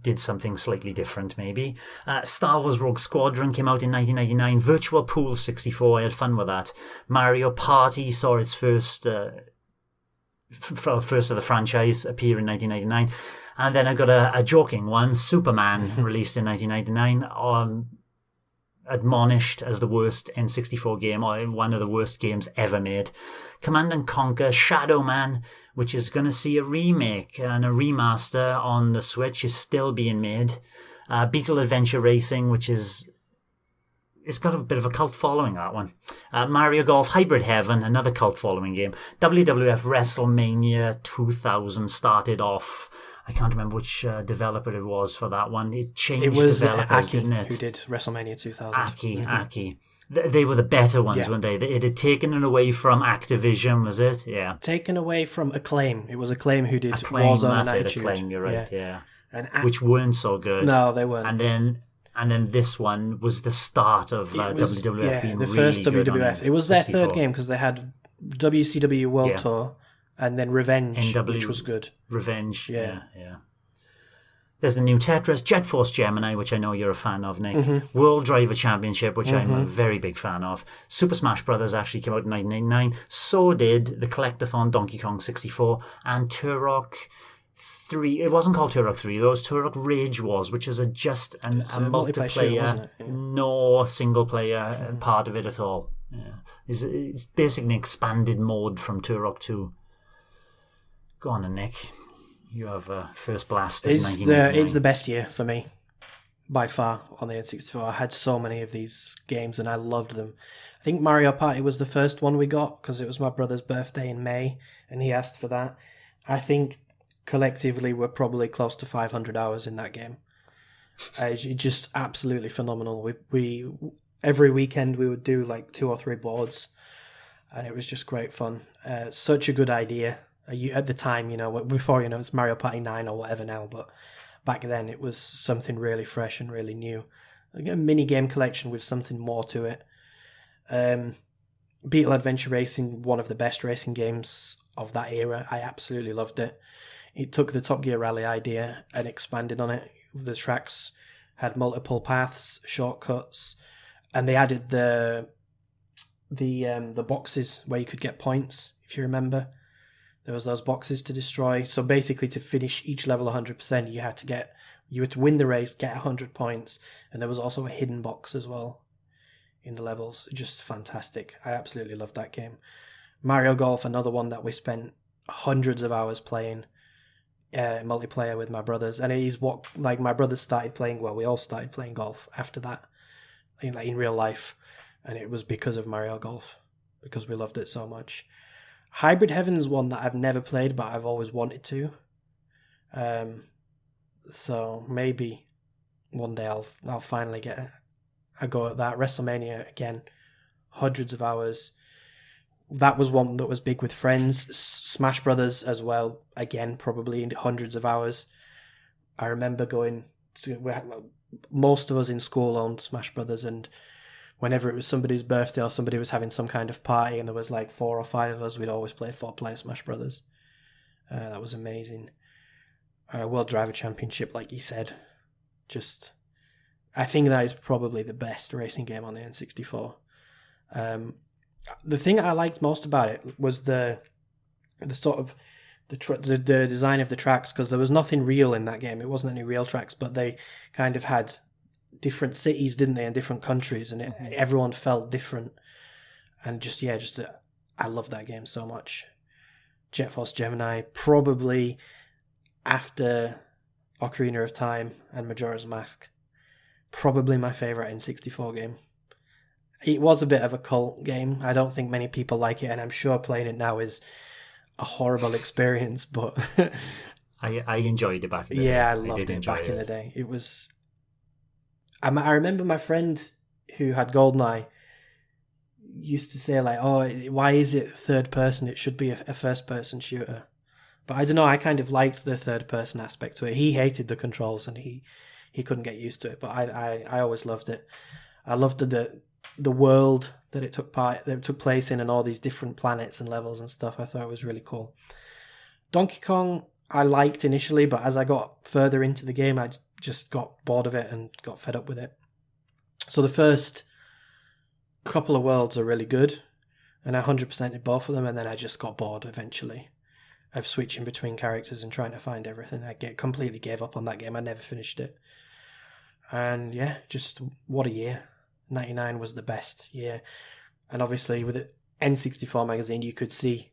did something slightly different maybe. Star Wars Rogue Squadron came out in 1999. Virtual Pool 64, I had fun with that. Mario Party saw its first of the franchise appear in 1999. And then I got a joking one, Superman, released in 1999. Admonished as the worst N64 game, or one of the worst games ever made. Command & Conquer Shadow Man, which is going to see a remake and a remaster on the Switch, is still being made. Beetle Adventure Racing, which it's got a bit of a cult following, that one. Mario Golf Hybrid Heaven, another cult following game. WWF Wrestlemania 2000 started off I can't remember which developer it was for that one. It changed It was developers, Aki, didn't it? who did WrestleMania 2000. Aki. They were the better ones, Yeah. weren't they? It had taken it away from Activision, was it? Yeah. Taken away from Acclaim. It was Acclaim who did Acclaim, Warzone and that's it, Attitude. Acclaim, you're right, yeah. And Which weren't so good. no, they weren't. And then this one was the start of It was, WWF being the really first good on WWF. It was their 64. third game because they had WCW World Yeah. Tour and then Revenge, NW which was good. Revenge, Yeah. yeah. There's the new Tetris, Jet Force Gemini, which I know you're a fan of, Nick. Mm-hmm. World Driver Championship, which I'm a very big fan of. Super Smash Brothers actually came out in 1989. So did the Collectathon Donkey Kong 64 and Turok 3. It wasn't called Turok 3, though. It was Turok Rage Wars, which is just a multiplayer shooter, wasn't multiplayer, it? Yeah. no single player part of it at all. Yeah. It's basically an expanded mode from Turok 2. Go on then, Nick. You have first blast of It's 1989. the best year for me, by far, on the N64. I had so many of these games and I loved them. I think Mario Party was the first one we got because it was my brother's birthday in May and he asked for that. I think collectively we're probably close to 500 hours in that game. It's just absolutely phenomenal. We every weekend we would do like 2 or 3 boards and it was just great fun. Such a good idea. At the time, before, it's Mario Party 9 or whatever now, but back then it was something really fresh and really new. Like a mini game collection with something more to it. Beetle Adventure Racing, one of the best racing games of that era. I absolutely loved it. It took the Top Gear Rally idea and expanded on it. The tracks had multiple paths, shortcuts, and they added the boxes where you could get points, if you remember. There was those boxes to destroy. So basically, to finish each level 100%, you had to win the race, get 100 points, and there was also a hidden box as well in the levels. Just fantastic. I absolutely loved that game. Mario Golf, another one that we spent hundreds of hours playing multiplayer with my brothers, and it is what my brothers started playing. Well, we all started playing golf after that, in real life, and it was because of Mario Golf, because we loved it so much. Hybrid Heaven is one that I've never played, but I've always wanted to. So maybe one day I'll finally get a go at that. WrestleMania, again, hundreds of hours. That was one that was big with friends. Smash Brothers as well, again, probably hundreds of hours. I remember going to, most of us in school owned Smash Brothers, and whenever it was somebody's birthday or somebody was having some kind of party and there was like 4 or 5 of us, we'd always play 4-player Smash Brothers. That was amazing. World Driver Championship, like you said, I think that is probably the best racing game on the N64. The thing I liked most about it was the sort of the design of the tracks, because there was nothing real in that game. It wasn't any real tracks, but they kind of had different cities, didn't they, in different countries, and everyone felt different. And I love that game so much. Jet Force Gemini, probably after Ocarina of Time and Majora's Mask, probably my favourite N64 game. It was a bit of a cult game. I don't think many people like it, and I'm sure playing it now is a horrible experience, but I enjoyed it back in the day. Yeah, I loved it back in the day. It was... I remember my friend who had Goldeneye used to say, like, oh, why is it third person? It should be a first person shooter. But I don't know, I kind of liked the third person aspect to it. He hated the controls and he couldn't get used to it, but I always loved it. I loved the world that it took place in, and all these different planets and levels and stuff. I thought it was really cool. Donkey Kong I liked initially, but as I got further into the game, I just got bored of it and got fed up with it. So the first couple of worlds are really good, and I 100%ed both of them, and then I just got bored eventually of switching between characters and trying to find everything. I completely gave up on that game. I never finished it. And yeah, just what a year. 99 was the best year. And obviously with the N64 magazine, you could see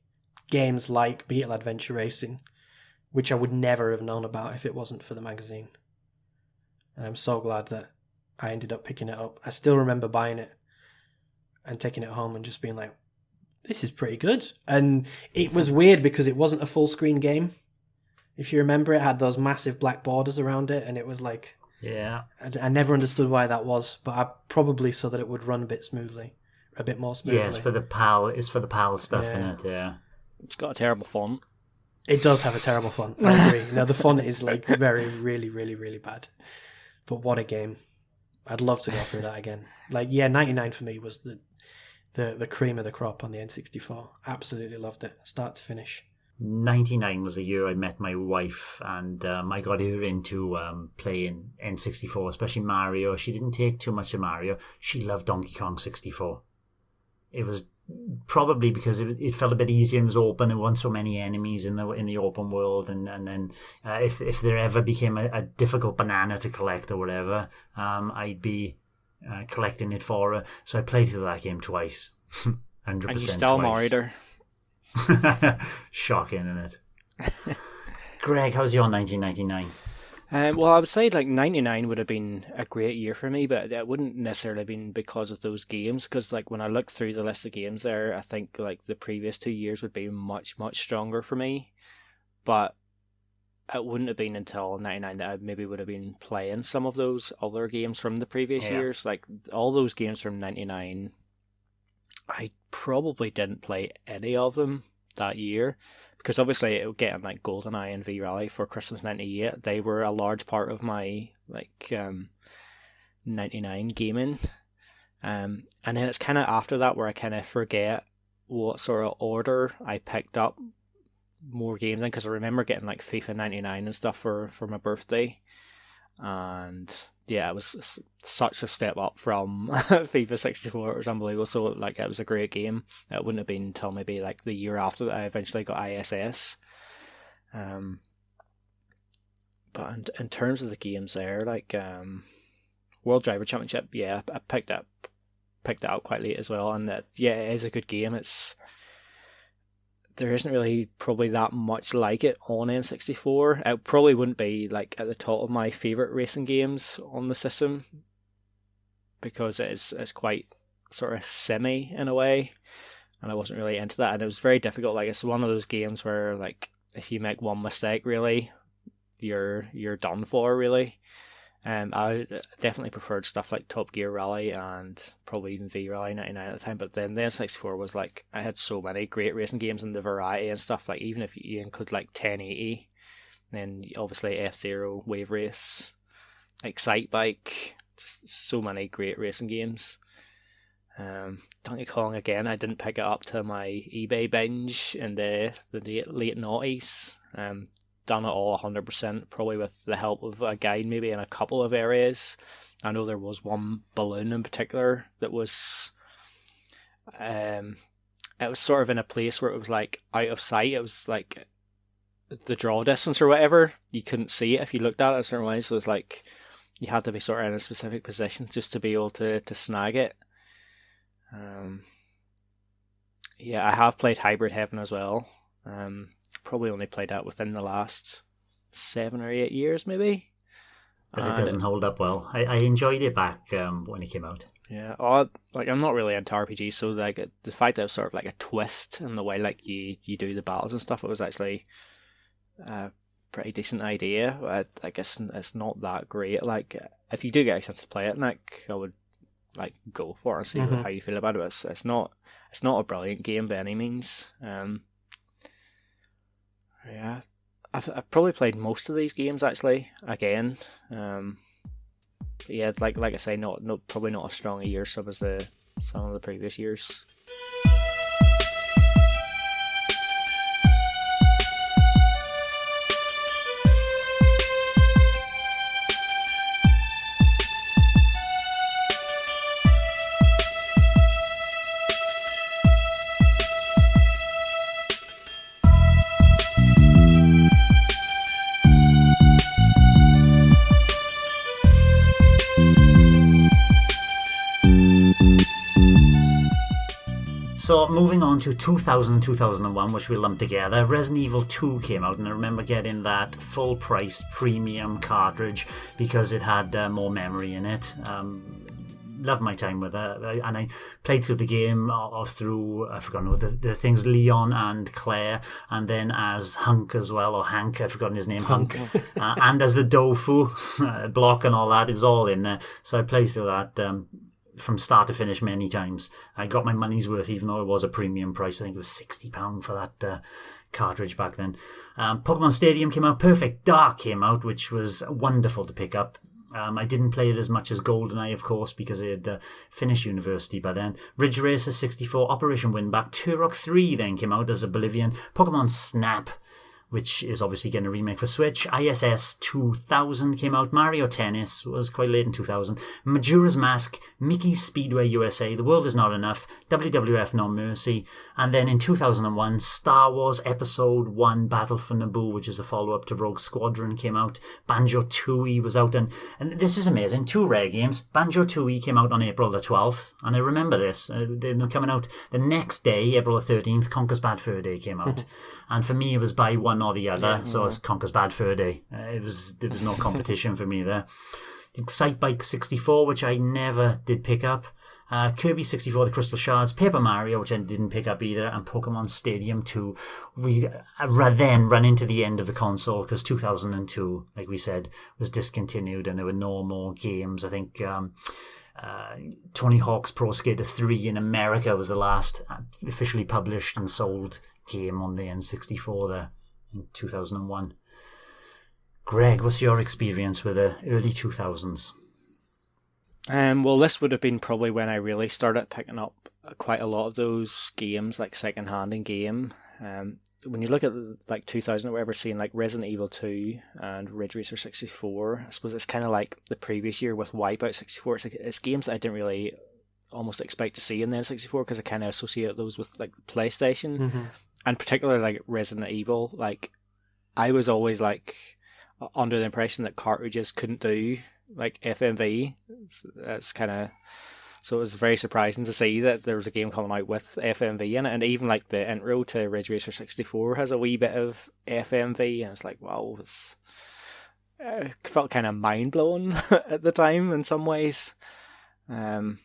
games like Beetle Adventure Racing, which I would never have known about if it wasn't for the magazine. And I'm so glad that I ended up picking it up. I still remember buying it and taking it home and just being like, this is pretty good. And it was weird because it wasn't a full screen game. If you remember, it had those massive black borders around it, and it was like... Yeah. I never understood why that was, but probably so that it would run a bit more smoothly. Yeah, it's for the PAL stuff in it, yeah. It's got a terrible font. It does have a terrible font, I agree. The font is like very, really, really, really bad. But what a game. I'd love to go through that again. 99 for me was the cream of the crop on the N64. Absolutely loved it, start to finish. 99 was the year I met my wife, and I got her into playing N64, especially Mario. She didn't take too much of Mario. She loved Donkey Kong 64. It was probably because it felt a bit easier and was open. There weren't so many enemies in the open world, and then if there ever became a difficult banana to collect or whatever, I'd be collecting it for her. So I played through that game twice. 100% And you still twice. married her. Shocking, isn't it? Greg, how's your 1999? Well, I would say 99 would have been a great year for me, but it wouldn't necessarily have been because of those games, because when I look through the list of games there, I think the previous 2 years would be much, much stronger for me, but it wouldn't have been until 99 that I maybe would have been playing some of those other games from the previous years. All those games from 99, I probably didn't play any of them that year, because obviously getting GoldenEye and V-Rally for Christmas 98, they were a large part of my 99 gaming, and then it's kind of after that where I kind of forget what sort of order I picked up more games in, because I remember getting FIFA 99 and stuff for my birthday, and yeah, it was such a step up from FIFA 64. It was unbelievable. So it was a great game. It wouldn't have been until maybe the year after that I eventually got ISS. But in terms of the games there, World Driver Championship, yeah, I picked it up quite late as well, and it is a good game. There isn't really probably that much like it on N64. It probably wouldn't be at the top of my favourite racing games on the system, because it's quite sort of simmy in a way, and I wasn't really into that, and it was very difficult. It's one of those games where if you make one mistake, really, you're done for, really. I definitely preferred stuff like Top Gear Rally and probably even V-Rally 99 at the time, but then the N64 was I had so many great racing games and the variety and stuff, even if you include 1080, then obviously F-Zero, Wave Race, Excite Bike, just so many great racing games. Donkey Kong, again, I didn't pick it up to my eBay binge in the late noughties. Done it all 100%, probably with the help of a guide maybe in a couple of areas. I know there was one balloon in particular that was it was sort of in a place where it was out of sight. It was the draw distance or whatever, you couldn't see it if you looked at it a certain way, so it's you had to be sort of in a specific position just to be able to snag it. I have played Hybrid Heaven as well. Probably only played that within the last 7 or 8 years, maybe. But it doesn't hold up well. I enjoyed it back when it came out. Yeah, I'm not really into RPGs, so the fact that it was sort of a twist in the way you do the battles and stuff, it was actually a pretty decent idea. I guess it's not that great. If you do get a chance to play it, Nick, I would go for it and see how you feel about it. It's not a brilliant game by any means. Yeah, I've probably played most of these games actually again. Yeah, like I say, not probably not as strong a year as some of the previous years. So moving on to 2000, 2001, which we lumped together, Resident Evil 2 came out, and I remember getting that full-price premium cartridge because it had more memory in it. loved my time with her, and I played through the game or through, I forgot the things, Leon and Claire, and then as Hunk as well, or Hank, I've forgotten his name, Hunk, and as the Dofu block and all that. It was all in there, so I played through that from start to finish many times. I got my money's worth, even though it was a premium price. I think it was £60 for that cartridge back then. Pokemon Stadium came out. Perfect Dark came out, which was wonderful to pick up. I didn't play it as much as Goldeneye, of course, because I had finished university by then. Ridge Racer 64, Operation Windback, Turok 3 then came out as Oblivion. Pokemon Snap, which is obviously getting a remake for Switch. ISS 2000 came out. Mario Tennis was quite late in 2000. Majora's Mask, Mickey's Speedway USA, The World Is Not Enough, WWF No Mercy, and then in 2001, Star Wars Episode 1 Battle for Naboo, which is a follow-up to Rogue Squadron, came out. Banjo-Tooie was out, and this is amazing, 2 rare games. Banjo-Tooie came out on April the 12th, and I remember this. They're coming out the next day, April the 13th, Conker's Bad Fur Day came out. And for me, it was buy one or the other, so it was Conker's Bad Fur Day. There was no competition for me there. Excitebike 64, which I never did pick up. Kirby 64, The Crystal Shards. Paper Mario, which I didn't pick up either. And Pokemon Stadium 2. We then run into the end of the console, because 2002, like we said, was discontinued and there were no more games. I think Tony Hawk's Pro Skater 3 in America was the last officially published and sold game on the N64 there in 2001. Greg, what's your experience with the early 2000s? Well, this would have been probably when I really started picking up quite a lot of those games, like second-hand in game. When you look at like 2000 or whatever, seeing like Resident Evil 2 and Ridge Racer 64, I suppose it's kind of like the previous year with Wipeout 64. It's games that I didn't really almost expect to see in the N64, because I kind of associate those with like PlayStation. Mm-hmm. And particularly like Resident Evil, like I was always like under the impression that cartridges couldn't do like FMV. That's kind of, so it was very surprising to see that there was a game coming out with FMV in it, and even like the intro to Ridge Racer 64 has a wee bit of FMV, and it's like, wow, it felt kind of mind blowing at the time in some ways. But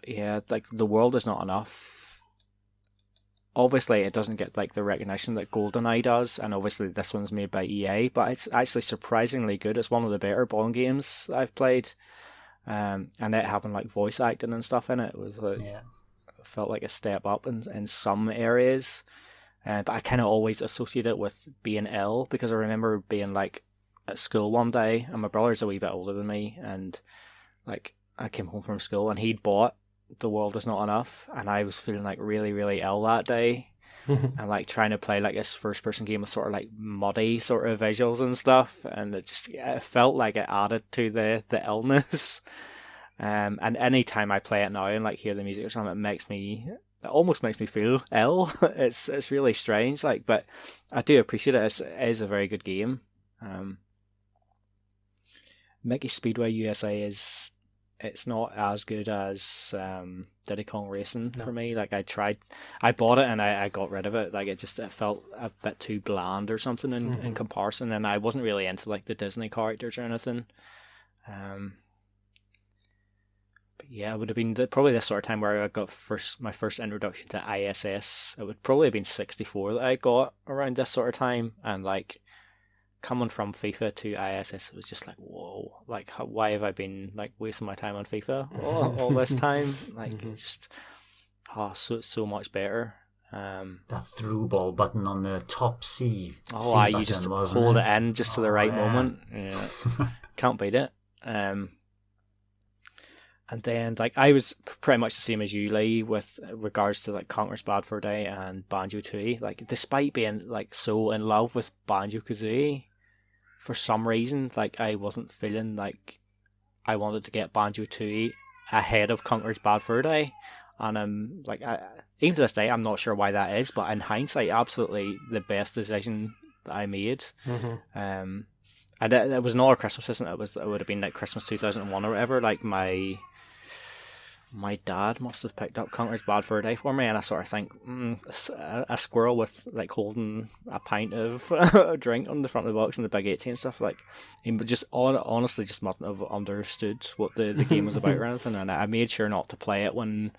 yeah, like The World Is Not Enough. Obviously, it doesn't get like the recognition that GoldenEye does, and obviously this one's made by EA, but it's actually surprisingly good. It's one of the better Bond games I've played, and it having like voice acting and stuff in it was like, it felt like a step up in some areas. But I kind of always associate it with being ill, because I remember being like at school one day, and my brother's a wee bit older than me, and like I came home from school and he'd bought The World Is Not Enough, and I was feeling like really, really ill that day. And like trying to play like this first person game with sort of like muddy sort of visuals and stuff, and it felt like it added to the illness. And any time I play it now and like hear the music or something, it almost makes me feel ill. It's really strange, like, but I do appreciate it. It is a very good game. Mickey Speedway USA it's not as good as Diddy Kong Racing for me. Like I bought it and I got rid of it. Like it felt a bit too bland or something in comparison, and I wasn't really into like the Disney characters or anything. But yeah, it would have been probably this sort of time where I got my first introduction to ISS. It would probably have been 64 that I got around this sort of time, and like coming from FIFA to ISS, it was just like, whoa, like why have I been like wasting my time on FIFA all this time? Like it's just so much better. That through ball button on the top C. You just hold it in just to the right moment. Yeah, can't beat it. And then like I was pretty much the same as you, Lee, with regards to like Conker's Bad Fur Day and Banjo-Tooie. Like despite being like so in love with Banjo-Kazooie, for some reason, like I wasn't feeling like I wanted to get Banjo-Tooie ahead of Conker's Bad Fur Day. And like even to this day, I'm not sure why that is, but in hindsight, absolutely the best decision that I made. And it was not a Christmas present. It would have been like Christmas 2001 or whatever. Like my my dad must have picked up Conker's Bad Fur Day for me, and I sort of think, a squirrel with like holding a pint of a drink on the front of the box and the big 80 and stuff, like, he just honestly just mustn't have understood what the game was about or anything, and I made sure not to play it when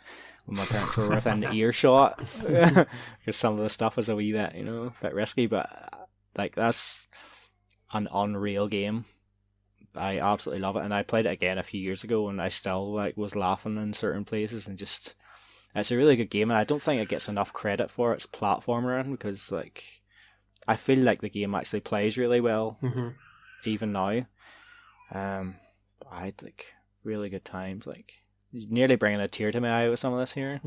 my parents were within earshot, because some of the stuff was a wee bit, a bit risky, but like, that's an unreal game. I absolutely love it, and I played it again a few years ago, and I still like was laughing in certain places, and just, it's a really good game, and I don't think it gets enough credit for its platformer, because like, I feel like the game actually plays really well, even now. I had like really good times, like nearly bringing a tear to my eye with some of this here.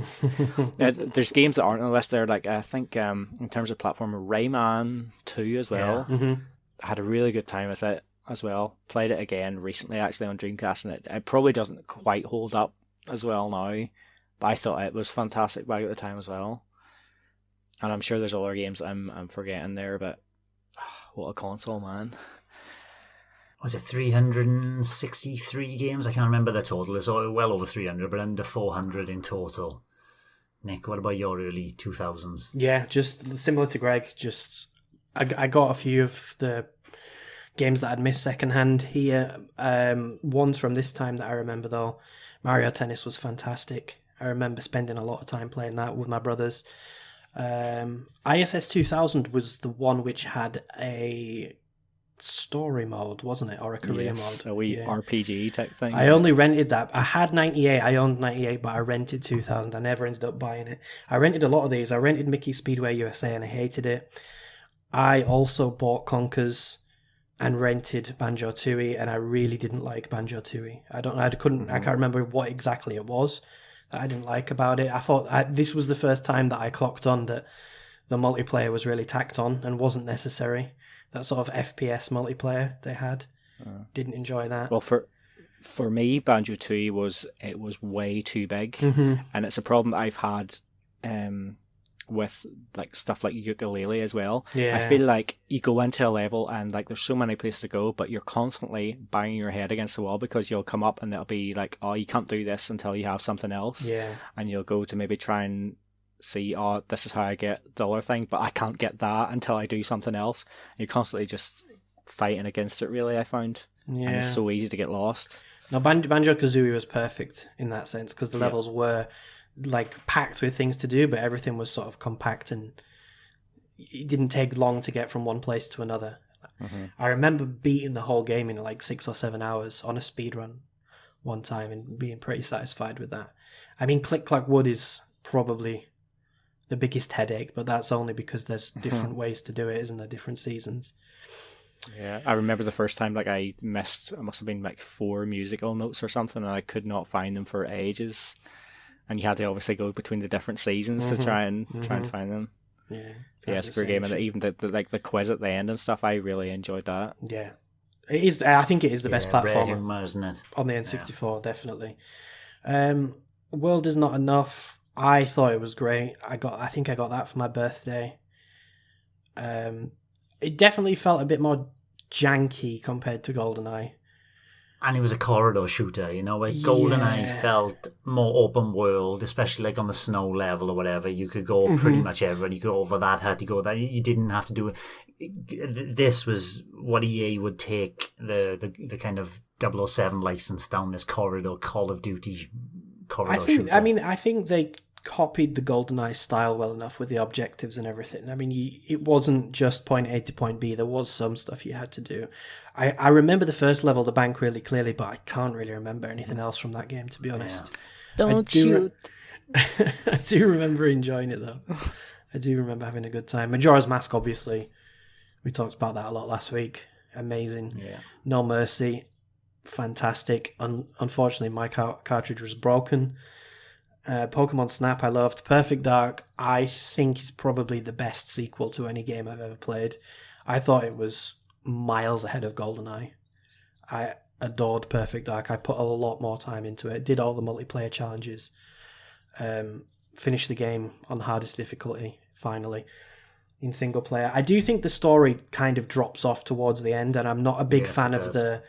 There's games that aren't on the list there, like I think in terms of platformer, Rayman 2 as well. I had a really good time with it as well. Played it again recently actually on Dreamcast, and it probably doesn't quite hold up as well now, but I thought it was fantastic back at the time as well. And I'm sure there's other games I'm forgetting there, but what a console, man. Was it 363 games? I can't remember the total. It's well over 300, but under 400 in total. Nick, what about your early 2000s? Yeah, just similar to Greg. Just I got a few of the games that I'd missed secondhand here. Ones from this time that I remember though, Mario Tennis was fantastic. I remember spending a lot of time playing that with my brothers. ISS 2000 was the one which had a story mode, wasn't it, or a career mode? A wee RPG type thing. I only rented that. I had 98. I owned 98, but I rented 2000. I never ended up buying it. I rented a lot of these. I rented Mickey Speedway USA, and I hated it. I also bought Conkers and rented Banjo-Tooie, and I really didn't like Banjo-Tooie. I can't remember what exactly it was that I didn't like about it. I thought this was the first time that I clocked on that the multiplayer was really tacked on and wasn't necessary. That sort of FPS multiplayer they had. Didn't enjoy that. Well, for me, Banjo-Tooie was way too big, and it's a problem that I've had with like stuff like ukulele as well. I feel like you go into a level and like there's so many places to go, but you're constantly banging your head against the wall, because you'll come up and it'll be like, oh, you can't do this until you have something else, and you'll go to maybe try and see, oh, this is how I get the other thing, but I can't get that until I do something else. You're constantly just fighting against it, really, I found. And it's so easy to get lost. No, Banjo-Kazooie was perfect in that sense, because the levels were like packed with things to do, but everything was sort of compact, and it didn't take long to get from one place to another. I remember beating the whole game in like 6 or 7 hours on a speed run one time, and being pretty satisfied with that. I mean, Click Clack Wood is probably the biggest headache, but that's only because there's different ways to do it, isn't there? Different seasons. Yeah, I remember the first time, like, it must have been like 4 musical notes or something, and I could not find them for ages. And you had to obviously go between the different seasons to try and find them. Yeah, it's a great game, and even the quiz at the end and stuff, I really enjoyed that. Yeah, it is. I think it is the best platform, isn't it? On the N64, definitely. World is Not Enough. I thought it was great. I think I got that for my birthday. It definitely felt a bit more janky compared to Goldeneye. And it was a corridor shooter, where Goldeneye felt more open world, especially like on the snow level or whatever. You could go pretty much everywhere. You go over that, had to go that. You didn't have to do it. This was what EA would take the kind of 007 license down this corridor Call of Duty corridor shooter. I think they copied the GoldenEye style well enough with the objectives and everything. I mean, it wasn't just point A to point B. There was some stuff you had to do. I remember the first level, the bank, really clearly, but I can't really remember anything else from that game, to be honest. Don't shoot. I do remember enjoying it, though. I do remember having a good time. Majora's Mask, obviously. We talked about that a lot last week. Amazing. Yeah. No Mercy. Fantastic. Unfortunately, my cartridge was broken. Pokemon Snap I loved. Perfect Dark I think is probably the best sequel to any game I've ever played. I thought it was miles ahead of GoldenEye. I adored Perfect Dark. I put a lot more time into it. Did all the multiplayer challenges. Finished the game on the hardest difficulty, finally, in single player. I do think the story kind of drops off towards the end, and I'm not a big fan of the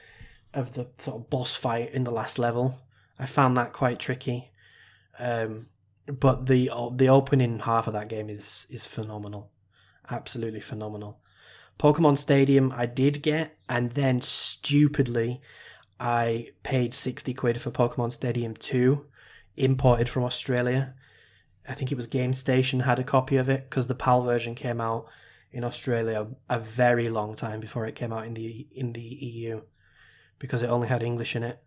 sort of boss fight in the last level. I found that quite tricky. But the opening half of that game is phenomenal. Absolutely phenomenal. Pokemon Stadium I did get, and then stupidly I paid 60 quid for Pokemon Stadium 2, imported from Australia. I think it was GameStation had a copy of it, because the PAL version came out in Australia a very long time before it came out in the EU, because it only had English in it,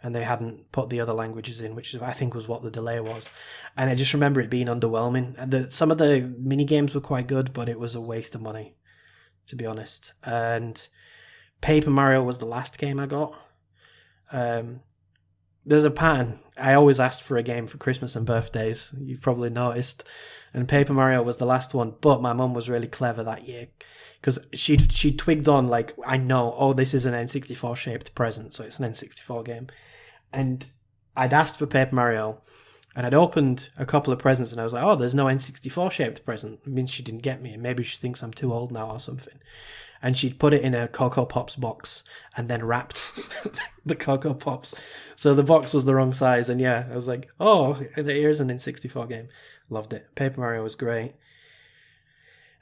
and they hadn't put the other languages in, which I think was what the delay was. And I just remember it being underwhelming. Some of the mini games were quite good, but it was a waste of money, to be honest. And Paper Mario was the last game I got. There's a pattern. I always asked for a game for Christmas and birthdays. You've probably noticed. And Paper Mario was the last one. But my mum was really clever that year, because she twigged on, like, I know, oh, this is an N64 shaped present, so it's an N64 game. And I'd asked for Paper Mario, and I'd opened a couple of presents, and I was like, oh, there's no N64 shaped present. It means she didn't get me, and maybe she thinks I'm too old now or something. And she'd put it in a Cocoa Pops box and then wrapped the Cocoa Pops. So the box was the wrong size, and yeah, I was like, oh, here's an N64 game. Loved it. Paper Mario was great.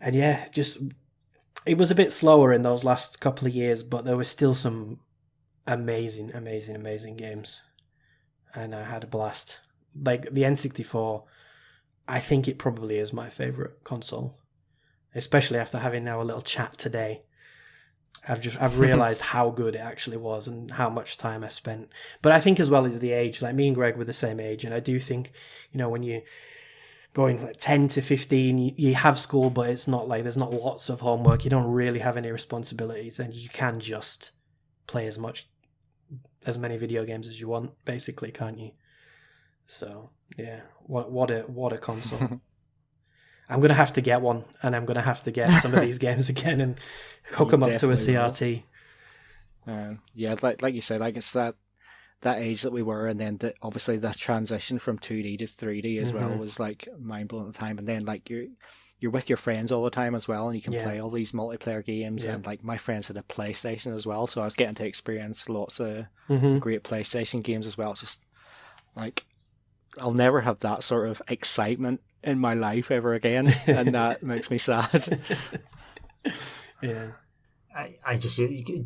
And yeah, it was a bit slower in those last couple of years, but there were still some amazing games. And I had a blast. Like, the N64, I think it probably is my favourite console. Especially after having now a little chat today. I've realised how good it actually was and how much time I spent. But I think as well as the age, like me and Greg were the same age, and I do think, when you going like 10 to 15, you have school, but it's not like there's not lots of homework. You don't really have any responsibilities, and you can just play as many video games as you want, basically, can't you? So yeah, what a console. I'm going to have to get one, and I'm going to have to get some of these games again and hook them up to a CRT. Yeah, like you said, like it's that age that we were, and then obviously that transition from 2D to 3D as well was like mind-blowing at the time. And then like you're with your friends all the time as well, and you can play all these multiplayer games. And like my friends had a PlayStation as well, so I was getting to experience lots of great PlayStation games as well. It's just like I'll never have that sort of excitement in my life ever again, and that makes me sad. Yeah. I just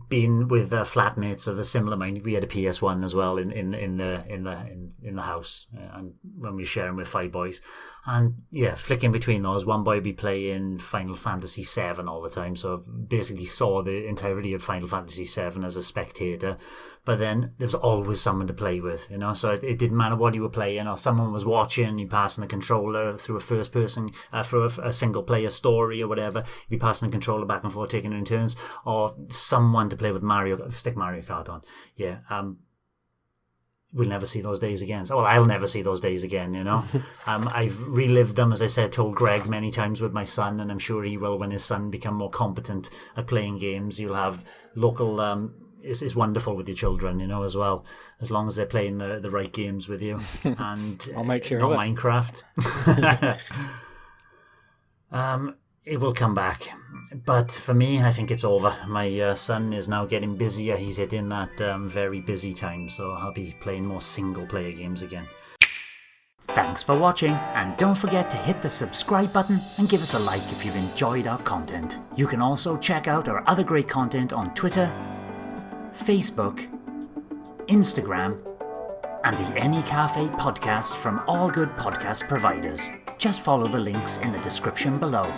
being with flatmates of a similar mind. We had a PS1 as well in the house, and when we were sharing with 5 boys, and yeah, flicking between those, one boy would be playing Final Fantasy VII all the time, so I basically saw the entirety of Final Fantasy VII as a spectator. But then there was always someone to play with, so it didn't matter what you were playing, or someone was watching, you passing the controller through a first person, through a single player story or whatever, you'd be passing the controller back and forth, taking it in turns, or someone to play with stick Mario Kart on. Yeah, we'll never see those days again. So, well, I'll never see those days again, I've relived them, as I said, told Greg many times with my son, and I'm sure he will when his son become more competent at playing games. You'll have local... It's wonderful with your children, as well, as long as they're playing the right games with you, and I'll make sure not Minecraft. It will come back, but for me, I think it's over. My son is now getting busier. He's hitting that very busy time, so I'll be playing more single-player games again. Thanks for watching, and don't forget to hit the subscribe button and give us a like if you've enjoyed our content. You can also check out our other great content on Twitter, Facebook, Instagram, and the N-E Café podcast from all good podcast providers. Just follow the links in the description below.